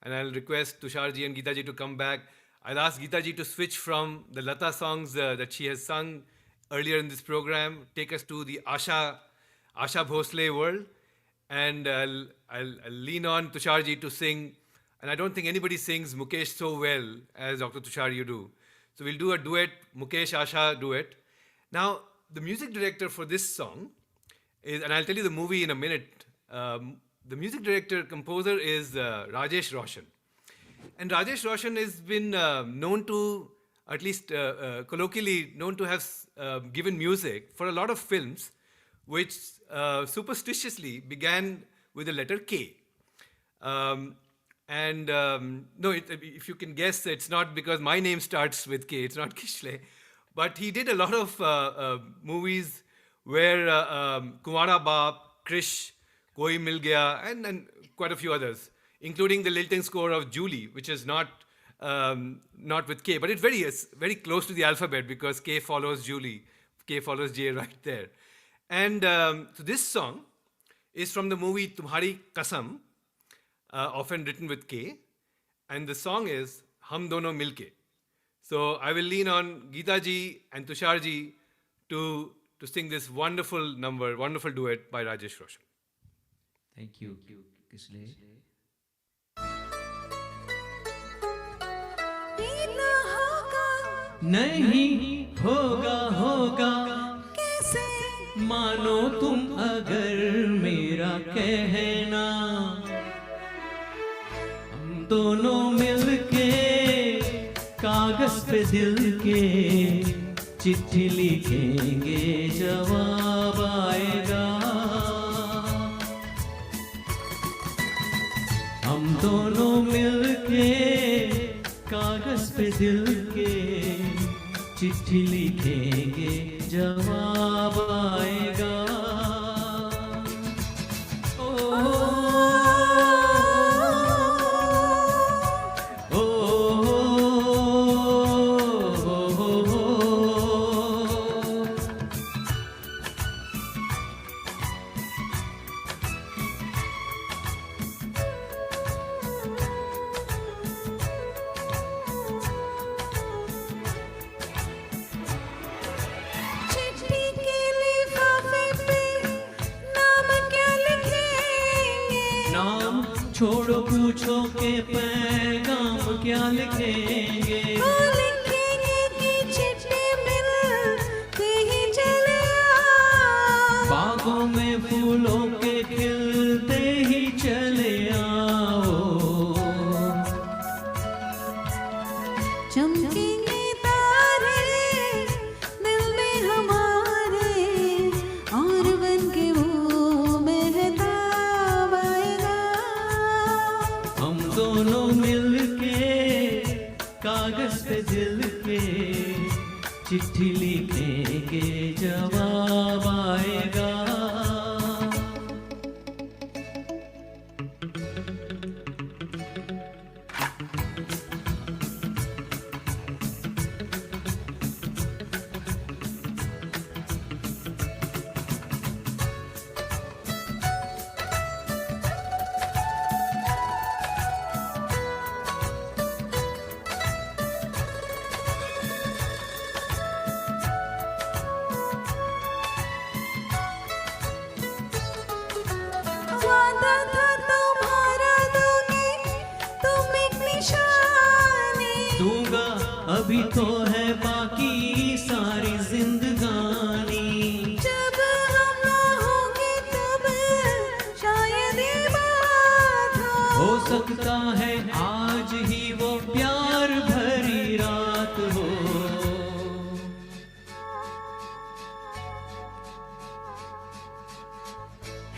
And I'll request Tushar ji and Geeta ji to come back. I'll ask Geeta ji to switch from the Lata songs that she has sung earlier in this program, take us to the Asha Bhosle world. And I'll lean on Tushar ji to sing. And I don't think anybody sings Mukesh so well as Dr. Tushar you do. So we'll do a duet, Mukesh Asha duet. Now, the music director for this song is, and I'll tell you the movie in a minute. The music director, composer is Rajesh Roshan. And Rajesh Roshan has been known to, at least colloquially, known to have given music for a lot of films which superstitiously began with the letter K. No, if you can guess, it's not because my name starts with K, it's not Kishle. But he did a lot of movies where Kumara Baap, Krish, Koi Mil Gaya, and quite a few others, including the lilting score of Julie, which is not with K, but it's very close to the alphabet because K follows Julie, K follows J right there. And so this song is from the movie Tumhari Kasam, often written with K, and the song is Hum Dono Milke. So I will lean on Geeta ji and Tushar ji to sing this wonderful number, wonderful duet by Rajesh Roshan. Thank you, Kisle. ये ना होगा नहीं होगा होगा कैसे मानो तुम अगर मेरा कहना हम दोनों मिलके कागज पे दिल के चिट्ठी लिखेंगे जवाब आएगा हम दोनों मिलके कागज पे दिल के चिट्ठी लिखेंगे जवाब आएगा चिट्ठी के लिफाफे छोड़ो पूछो के पैगाम क्या लिखेंगे, वो लिखेंगे कि चिट्ठी मिलते ही चले आओ, बागों में फूलों के खिलते ही चले आओ, चमकेंगे तारे दिल में हमारे और बन के वो महताब आएगा, हम दोनों मिलके कागज पे दिल के चिट्ठी लिखेंगे जवाब आएगा। वादा था तुम्हारा दूंगी तुम एक निशानी, दूंगा अभी तो है बाकी सारी जिंदगानी, जब हम ना होंगे तब शायद ये बात हो सकता है आज ही वो प्यार भरी रात हो,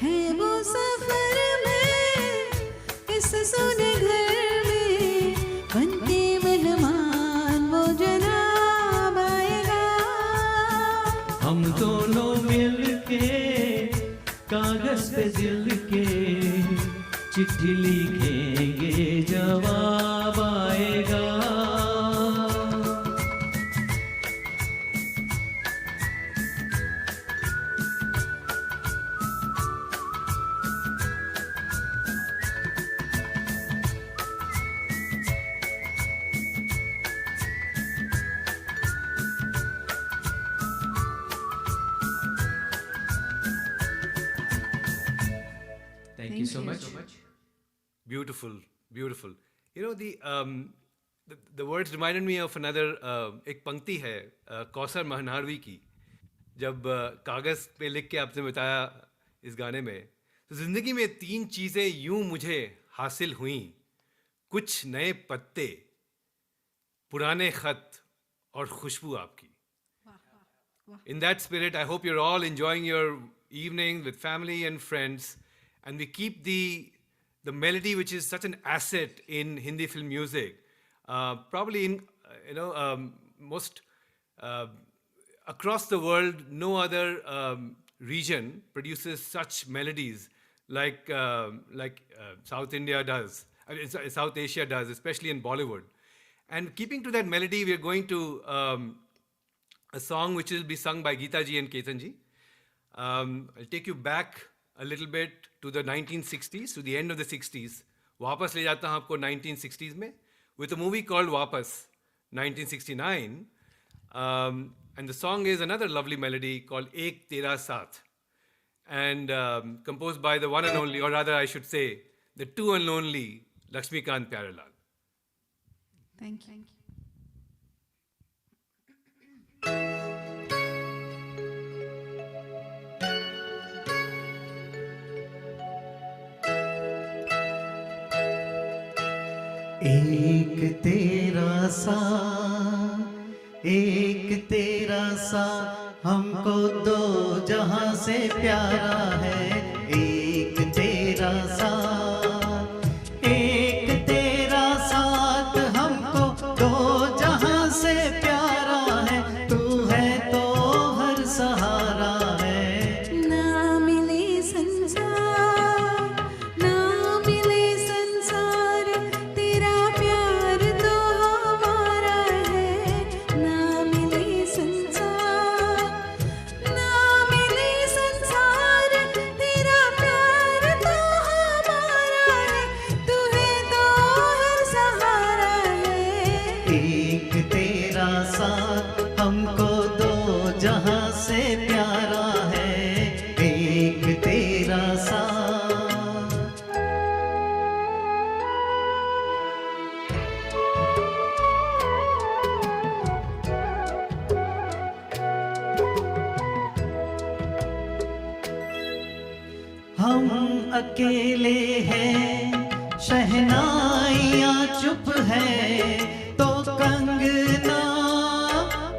है वो सफर में इस सुने घर में बनके मेहमान वो जनाब आएगा, हम दोनों मिलके कागज पे दिल के चिट्ठी लिखेंगे जवाब आएगा। Thank you so much. Beautiful, beautiful. You know, the words reminded me of another एक पंक्ति है कौसर महनारवी की, जब कागज़ पे लिख के आपने बताया इस गाने में, तो ज़िंदगी में 3 चीज़ें यूं मुझे हासिल हुईं, कुछ नए पत्ते, पुराने ख़त और खुशबू आपकी. In that spirit, I hope you're all enjoying your evening with family and friends, and we keep the melody, which is such an asset in Hindi film music. Probably in most across the world, no other region produces such melodies like South India does. I mean, South Asia does, especially in Bollywood. And keeping to that melody, we are going to a song which will be sung by Geeta ji and Ketan ji. I'll take you back a little bit to the 1960s, to the end of the 60s. वापस ले जाता हूँ आपको 1960s में, with a movie called Wapas, 1969. And the song is another lovely melody called Ek Tera Saath, and composed by the one and only, or rather I should say, the two and only Lakshmikant Pyarelal. Thank you. एक तेरा सा हमको दो जहां से प्यारा है, एक तेरा साथ हमको दो जहां से प्यारा है, तू है तो हर सहारा है। ना मिले संसार तेरा प्यार तो हमारा है, ना मिले संसार तेरा प्यार तो हमारा अकेले हैं, शहनाइयाँ चुप है तो कंगना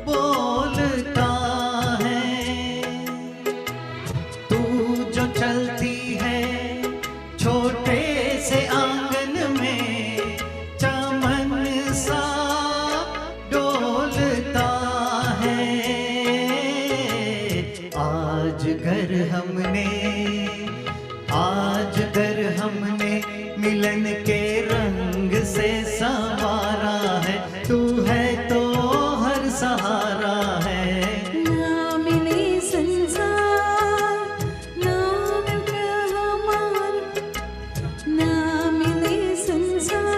बोलता है। तू जो चलती है छोटे से आंगन में, चमन सा डोलता है। आज घर हमने मिलन के रंग से संवारा है, तू है तो हर सहारा है। ना मिले संसार, ना मिले हमार, ना मिले संसार।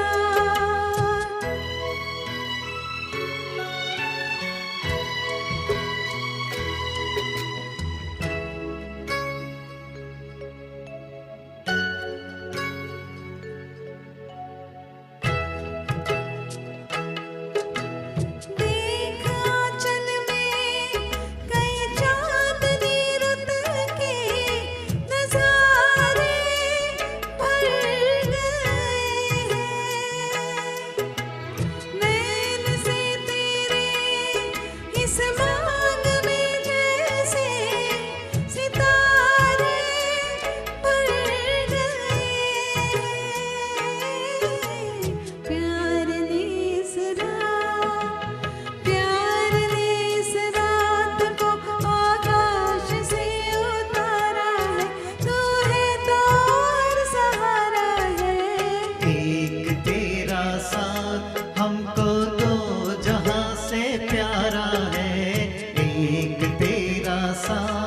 देख आंचल में कई चांदनी रुत के नजारे भर गए हैं। नैन से तेरे इस मांग में जैसे सितारे भर गए हैं। प्यार ने इस रात को आकाश से उतारा है, तू है तो हर सहारा है। एक तेरा साथ हमको दो जहां से प्यारा है, एक तेरा साथ।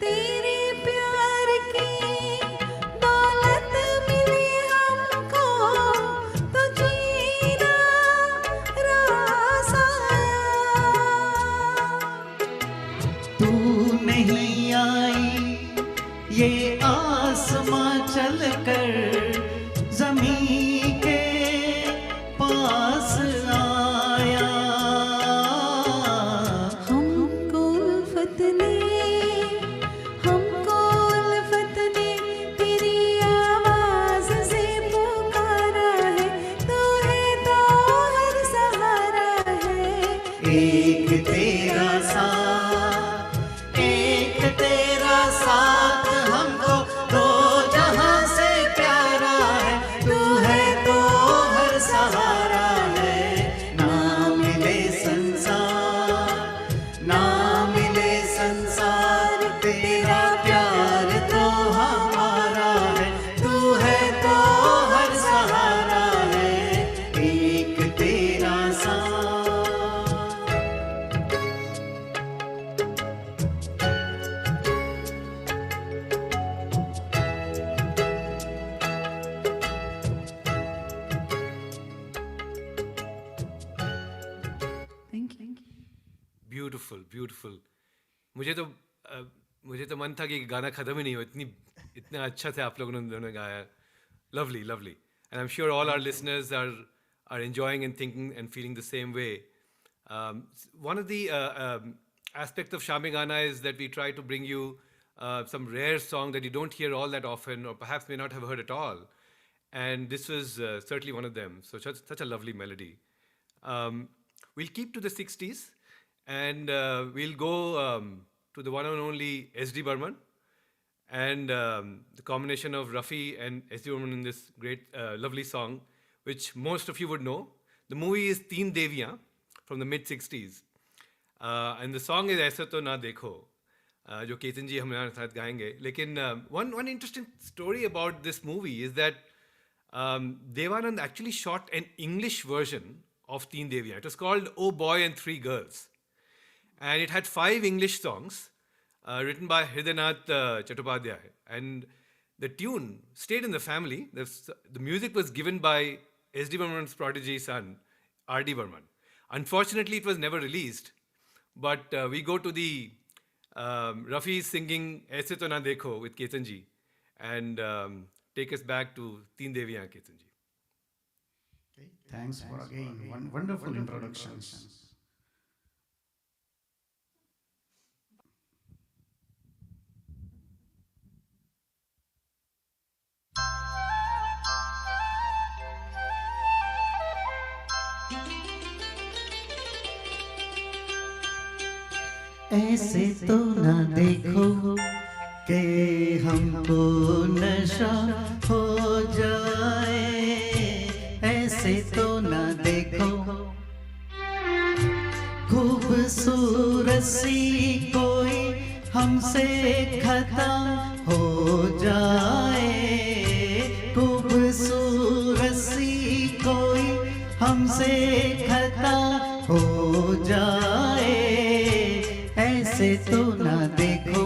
तेरे प्यार की दौलत मिली हमको तो जीना रास आया। तू नहीं आई ये आसमां चल कर जमीन के पास आया। हमको उल्फत ने तेरी आवाज से पुकारा है, तू है तो हर सहारा है। एक तेरा साथ हमको दो जहां से प्यारा है, तू है तो हर सहारा है। ना मिले संसार तेरा प्यार तो हमारा है, तू है तो हर सहारा है, एक तेरा साथ। Thank you. ब्यूटीफुल मुझे तो मन था कि गाना खत्म ही नहीं हो, इतना अच्छा से आप लोगों ने दोनों गाया. Lovely. And I'm sure all our listeners are enjoying and thinking and feeling the same way. One of the aspects of Shame Gana is that we try to bring you some rare song that you don't hear all that often, or perhaps may not have heard at all. And this was certainly one of them. So such a lovely melody. We'll keep to the 60s, and we'll go to the one and only S.D. Burman, and the combination of Rafi and S.D. Burman in this great, lovely song, which most of you would know. The movie is Teen Deviyan from the mid-60s. And the song is Aisa To Na Dekho, जो केतन जी हमारे साथ गाएंगे. लेकिन one interesting story about this movie is that Devanand actually shot an English version of Teen Deviyan. It was called Oh Boy and Three Girls. And it had 5 English songs written by Hridaynath Chattopadhyay. And the tune stayed in the family. The music was given by S.D. Burman's prodigy son, R.D. Burman. Unfortunately, it was never released. But we go to the Rafi singing Aise To Na Dekho with Ketan ji. And take us back to Teen Deviyan Ketan ji. Okay, thanks for again one wonderful introductions. ऐसे तो ना देखो कि हमको नशा हो जाए, ऐसे तो ना देखो खूबसूरत सी कोई हमसे खता हो जाए, खूबसूरत सी कोई हमसे खता हो जाए, ऐसे तो ना देखो।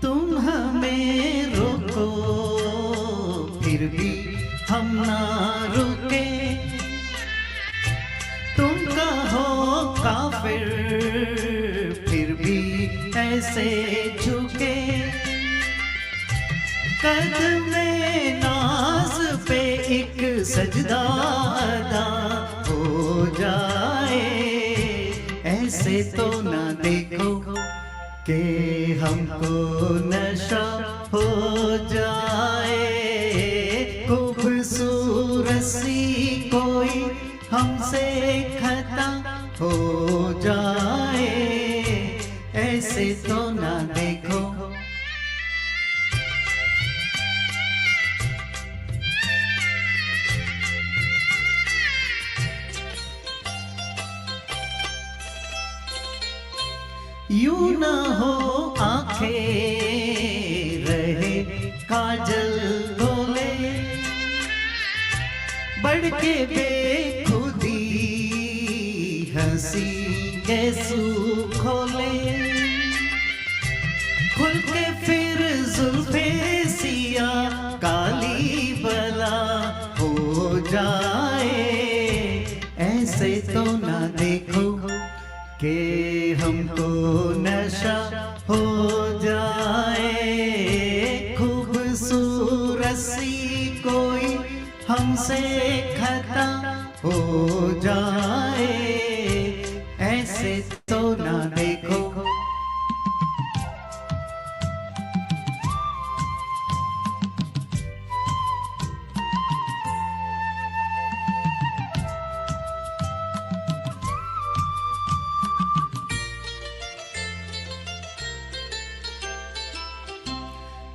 तुम हमें रोको फिर भी हम ना रुके, तुम कहो काफिर फिर भी ऐसे झुके, कदमे नाज पे एक सजदा अदा हो जाए, ऐसे तो ना देखो कि हमको नशा हो जाए, खूबसूरत सी कोई हमसे खता हो जाए, ऐसे तो ना देखो। यूं न हो आंखें रहे काजल खोले, बढ़ के बेखुदी हंसी कैसू खोले, खुल के फिर जुल्फे सिया काली बला हो जाए, ऐसे तो ना देखो कि हमको नशा हो जाए, खूबसूरत सी कोई हमसे खता हो जाए, ऐसे तो ना देखो।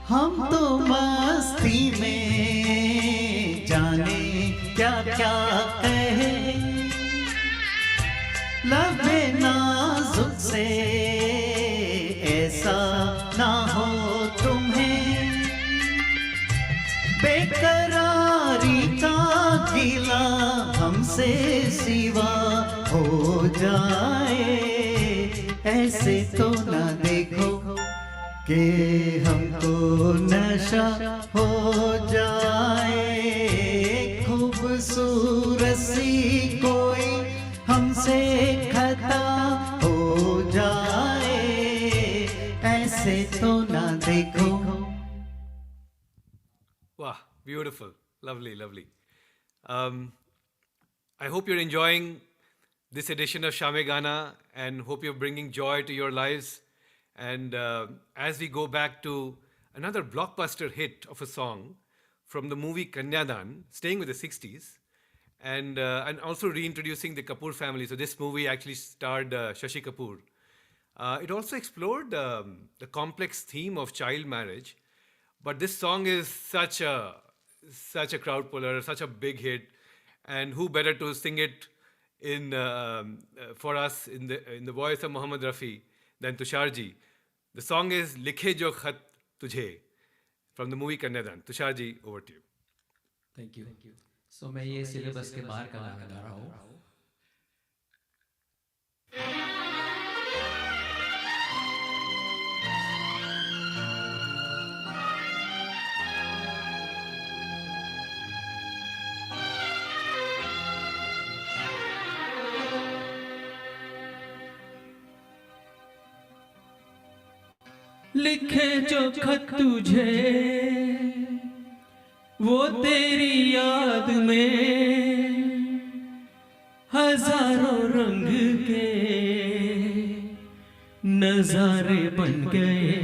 हम तो मस्ती में जाने क्या क्या कहे, लबे नाजुक से ऐसा ना हो तुम्हें, बेकरारी का गिला हमसे सिवा हो जाए, ऐसे तो ना देखो कि हमको नशा हो जाए, खूबसूरत सी कोई हमसे खता हो जाए, ऐसे तो ना देखो। Wow, beautiful. Lovely, lovely. I hope you're enjoying this edition of Shame Gana and hope you're bringing joy to your lives. And as we go back to another blockbuster hit of a song from the movie Kanyadan, staying with the 60s, and also reintroducing the Kapoor family. So this movie actually starred Shashi Kapoor. It also explored the complex theme of child marriage, but this song is such a crowd puller, such a big hit, and who better to sing it in for us in the voice of Mohammed Rafi than Tushar ji. The song is Likhe Jo Khat Tujhe from the movie Kanyadan. Tushar ji, over to you. Thank you. So मैं ये syllabus के बाहर का गाना गा रहा हूँ। लिखे जो खत तुझे वो तेरी याद में हजारों रंग के नजारे बन गए।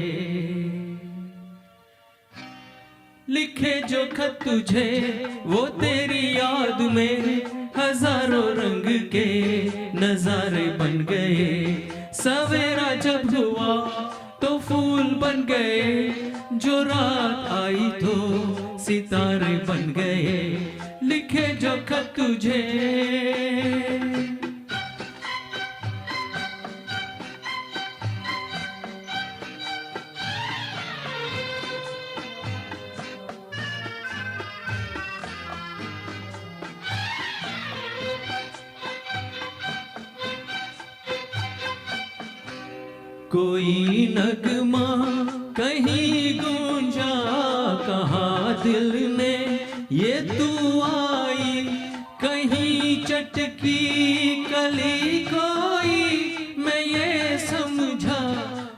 लिखे जो खत तुझे वो तेरी याद में हजारों रंग के नजारे बन गए। सवेरा जब हुआ तो फूल बन गए, जो रात आई तो सितारे बन गए। लिखे जो खत तुझे। कोई नगमा कहीं गूंजा, कहाँ दिल ने ये तू आई। कहीं चटकी कली कोई, मैं ये समझा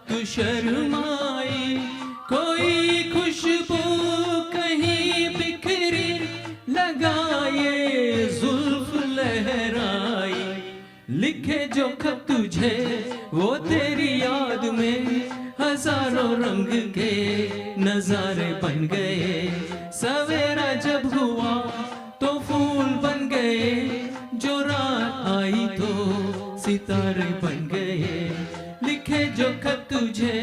तू शर्माई। कोई खुशबू कहीं बिखरी, लगाए जुल्फ लहराई। लिखे जो खत तुझे वो तेरी याद में हजारों रंग के नजारे बन गए। सवेरा जब हुआ तो फूल बन गए, जो रात आई तो सितारे बन गए। लिखे जो खत तुझे।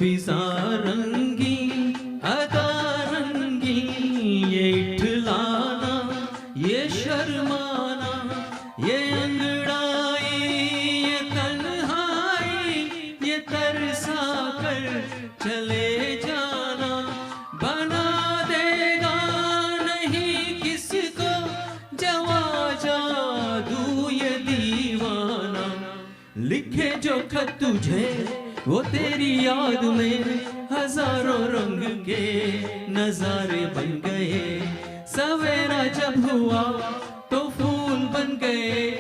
फिजा रंगी अदा रंगी, ये इठलाना ये शर्माना, ये अंगड़ाई ये तन्हाई, ये तरसा कर चले जाना। बना देगा नहीं किसको जवा जादू ये दीवाना। लिखे जो खत तुझे वो तेरी याद में हजारों रंग के नजारे बन गए। सवेरा जब हुआ तो फूल बन गए,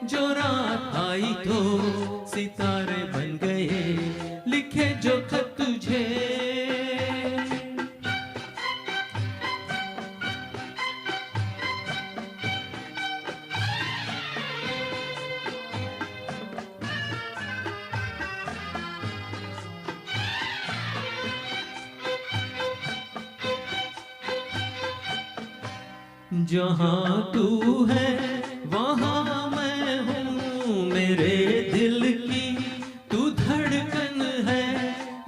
जो रात आई तो सितारे बन गए। लिखे जो खत तुझे। जहाँ तू है वहाँ मैं हूँ, मेरे दिल की तू धड़कन है।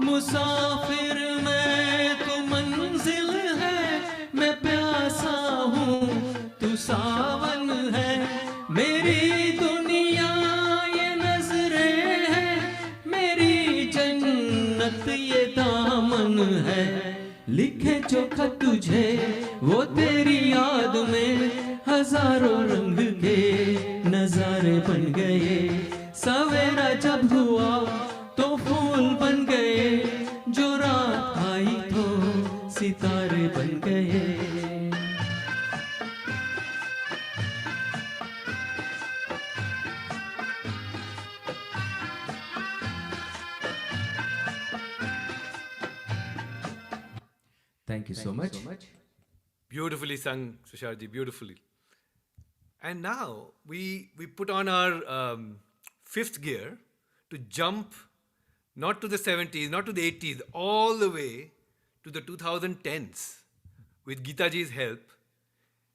मुसाफिर मैं तू मंजिल है, मैं प्यासा हूँ तू सावन है। मेरी दुनिया ये नजरें है, मेरी जन्नत ये दामन है। लिखे जो खत तुझे वो तेरी याद में हजारों रंग के नजारे बन गए। सवेरा जब हुआ तो फूल बन गए, जो रात आई तो सितारे बन गए। Thank you so much. Beautifully sung, Susharji, beautifully. And now we put on our fifth gear to jump not to the 70s, not to the 80s, all the way to the 2010s with Geetaji's help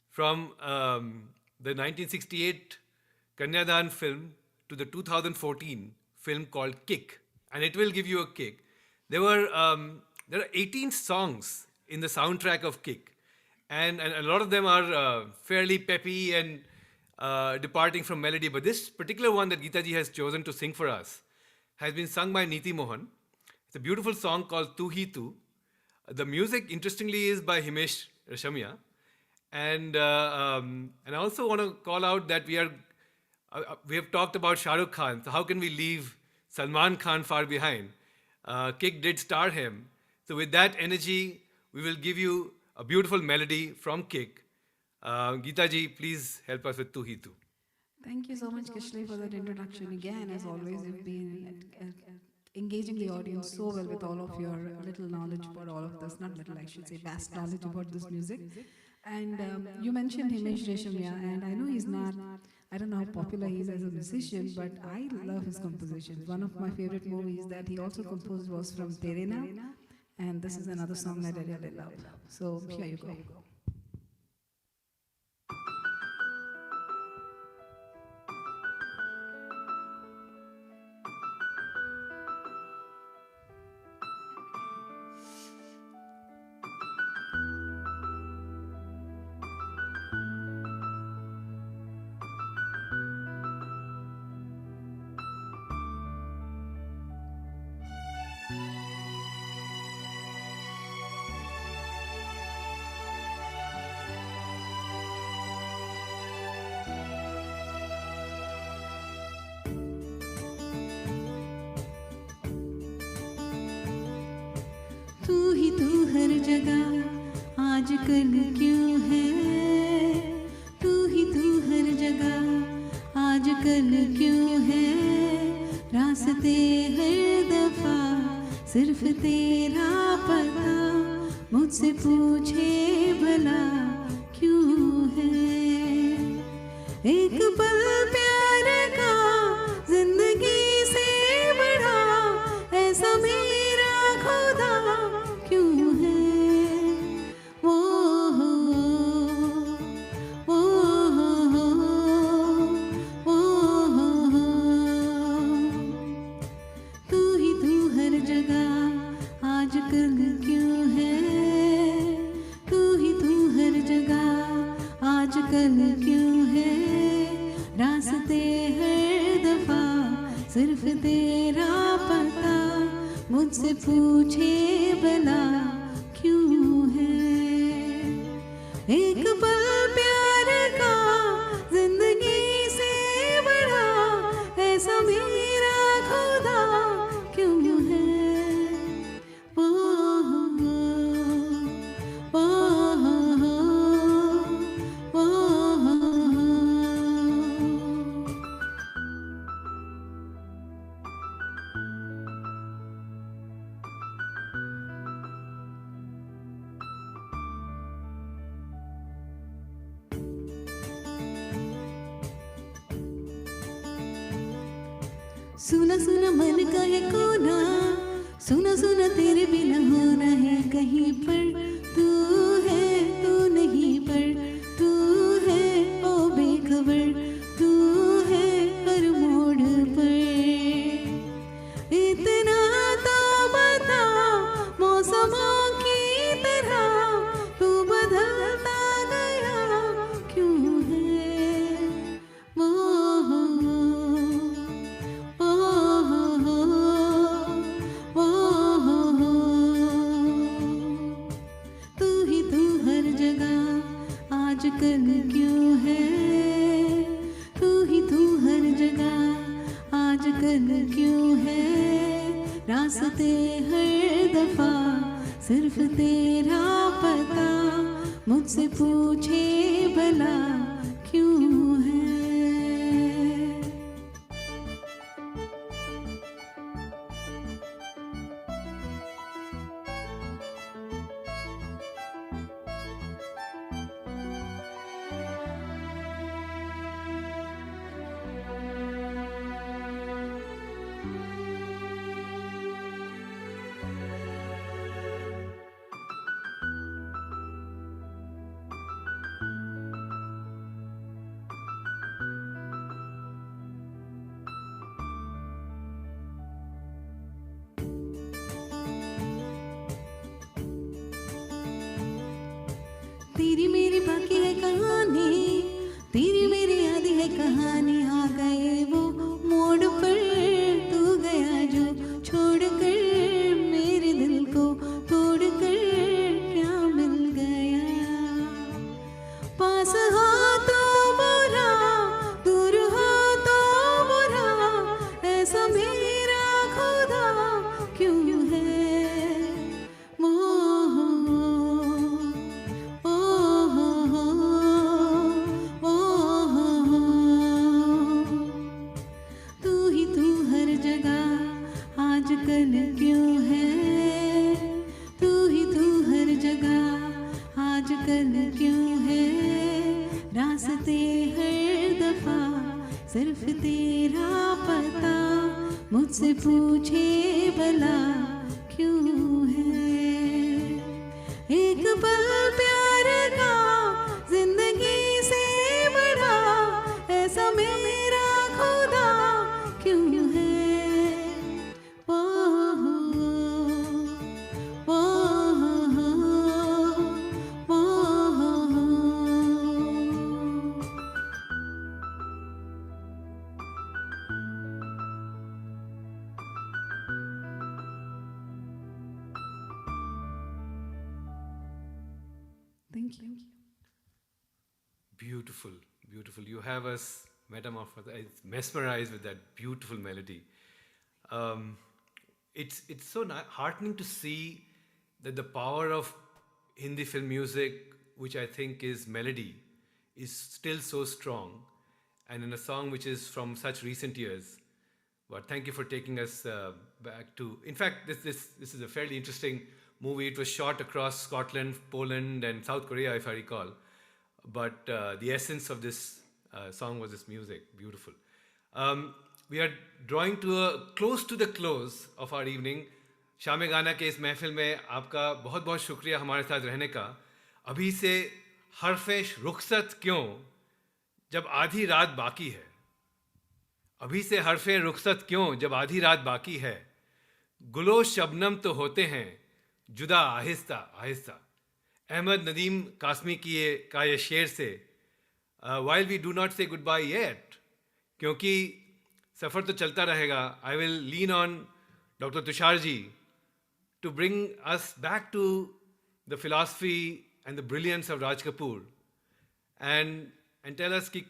from the 1968 Kanyadan film to the 2014 film called Kick. And it will give you a kick. There are 18 songs in the soundtrack of Kick. And a lot of them are fairly peppy and departing from melody. But this particular one that Geetaji has chosen to sing for us has been sung by Neeti Mohan. It's a beautiful song called Tu Hi Tu. The music, interestingly, is by Himesh Reshamia. And I also want to call out that we are we have talked about Shah Rukh Khan, so how can we leave Salman Khan far behind? Kick did star him. So with that energy, we will give you a beautiful melody from Kick. Geeta ji, please help us with Tu Hi Tu. Thank you so much, Kishley, for that introduction. Again, as always, you've been engaging the audience so well with all of your little knowledge about all of this. Not little, I should say, vast knowledge about this music. And you mentioned Himesh Reshamya, and I know he's not, I don't know how popular he is as a musician, but I love his compositions. One of my favorite movies that he also composed was from Tere Naam, and this is another song that I really love. So here you go. तू ही तू हर जगह आजकल क्यों है, तू ही तू हर जगह आजकल क्यों है, रास्ते हर दफा सिर्फ तेरा पता, मुझसे पूछे भला क्यों है। एक पल प्यार का जिंदगी से बढ़ा, ऐसा मेरा खुदा क्यों है। वो हो, वो हो, वो हो। तू ही तू हर जगह आजकल क्यों है, तू ही तू हर जगह आजकल क्यों है, रास्ते हर दफा सिर्फ तेरा पता, मुझसे पूछे भला क्यों है। एक पल प्यार का जिंदगी से बढ़ा, ऐसा मेरा खुदा क्यों है। ओ हो, ओ हो, ओ हो। सुना सुना मन का है कोना, सुना सुना तेरे बिना होना है कहीं पर, तू है तू नहीं पर, तू है ओ बेखबर, तू है हर मोड़ पर। इतना तो बता मौसमों की तरह, तू बदलता गया क्यों है। वो हो, आजकल क्यों है, तू ही तू हर जगह आजकल क्यों है, रास्ते हर दफा सिर्फ तेरा पता, मुझसे पूछे भला क्यों है। तेरी मेरी बाकी है कहानी, तेरी मेरी आधी है कहानी। आ गए वो मोड़ पर, तू गया जो छोड़ कर, मेरे दिल को तोड़ कर क्या मिल गया। पास हो तो बुरा, दूर हो आजकल क्यों है तू ही तू हर जगह, आजकल क्यों है रास्ते हर दफा सिर्फ तेरा पता, मुझसे पूछे भला क्यों है। एक पल प्यार का जिंदगी से बड़ा, ऐसा मेरा खुदा क्यों है। ओ ओ ओ Thank you. Beautiful, beautiful. You have us metamorphosed, mesmerized with that beautiful melody. It's so heartening to see that the power of Hindi film music, which I think is melody, is still so strong, and in a song which is from such recent years. But thank you for taking us back to. In fact, this is a fairly interesting movie. It was shot across Scotland, Poland, and South Korea, if I recall. But the essence of this song was this music. Beautiful. We are drawing close to the close of our evening. शाम गाना के इस महफिल में आपका बहुत बहुत शुक्रिया हमारे साथ रहने का। अभी से हरफ़े रुखसत क्यों जब आधी रात बाकी है, अभी से हरफ़े रुखसत क्यों जब आधी रात बाकी है, गुलो शबनम तो होते हैं जुदा आहिस्ता आहिस्ता। अहमद नदीम कासमी का ये शेर से while we do not say good bye yet, क्योंकि सफ़र तो चलता रहेगा। I will lean on doctor Tushar ji to bring us back to the philosophy and the brilliance of Raj Kapoor and tell us कि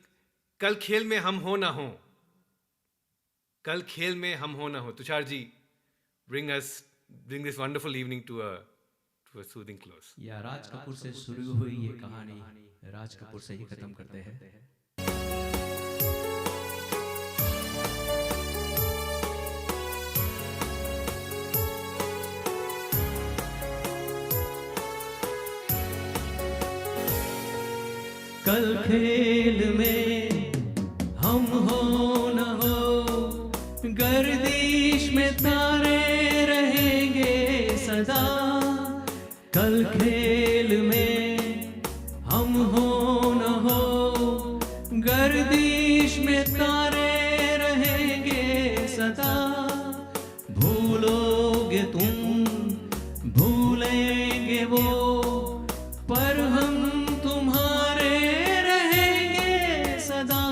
कल खेल में हम हो ना हो, कल खेल में हम हो ना हो। Tushar ji, bring this wonderful evening to a soothing close. या राज कपूर से शुरू हुई ये कहानी राज कपूर से ही खत्म करते हैं। कल खेल में हम हो न हो, गर्दिश में तारे रहेंगे सदा। कल खेल में हम हो न हो, गर्दिश में तारे रहेंगे सदा। भूलोगे तुम, भूलेंगे वो, पर हम तुम्हारे रहेंगे सदा।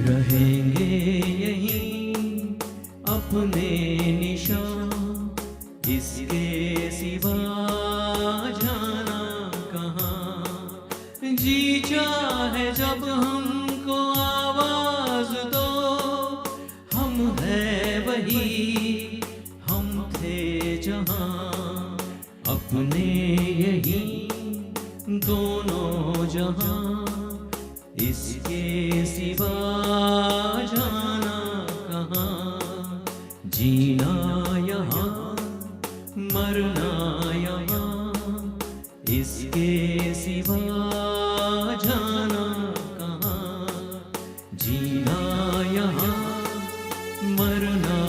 रहेंगे यहीं अपने निशान, इसके सिवा जाना कहाँ। जी चाहे जब हमको आवाज दो, हम है वही हम थे जहाँ। अपने यहीं दोनों जहाँ, इसके सिवा जाना कहाँ। जीना यहाँ मरना यहाँ, इसके सिवा जाना कहाँ। जीना यहाँ मरना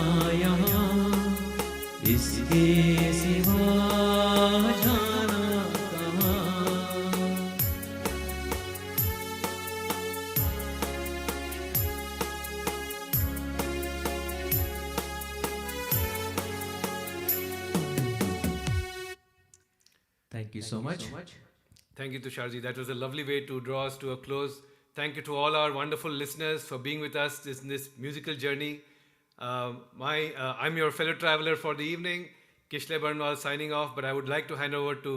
यहाँ, इसके सिवा जाना कहाँ। Thank you so much. Thank you, Tushar ji. That was a lovely way to draw us to a close. Thank you to all our wonderful listeners for being with us in this musical journey. I'm your fellow traveler for the evening, Kishle Barnwal signing off, but I would like to hand over to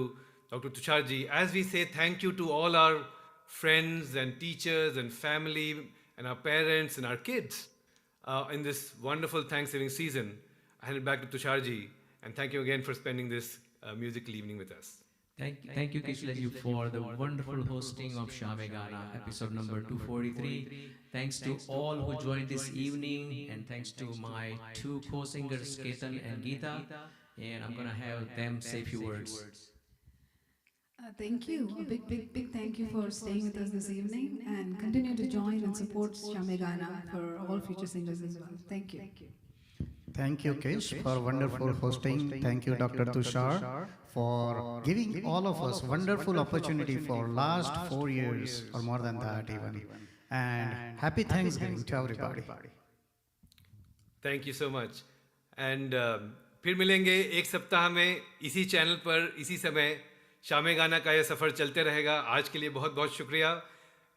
Dr. Tushar ji. As we say thank you to all our friends and teachers and family and our parents and our kids in this wonderful Thanksgiving season, I hand it back to Tushar ji, and thank you again for spending this musical evening with us. Thank you, Kishleji, for the wonderful hosting of Shame Gana, episode number 243. Thanks to all who joined this evening, and thanks to my two co-singers, Ketan and Geeta. And I'm gonna have them say a few words. Thank you. A big thank you for staying with us this evening and continue to join and support Shamegana for all future singers as well. Thank you. Thank you, Kish, for wonderful hosting. Thank you, Dr. Tushar, for giving all of us wonderful opportunity for last 4 years or more than that even. And happy Thanksgiving to everybody. Thank you so much and फिर मिलेंगे एक सप्ताह में इसी channel पर इसी समय शामे गाना का यह सफ़र चलते रहेगा. आज के लिए बहुत बहुत शुक्रिया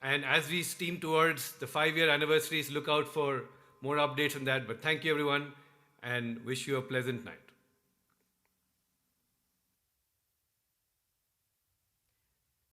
and as we steam towards the 5-year anniversaries, look out for more updates on that. But thank you everyone and wish you a pleasant night.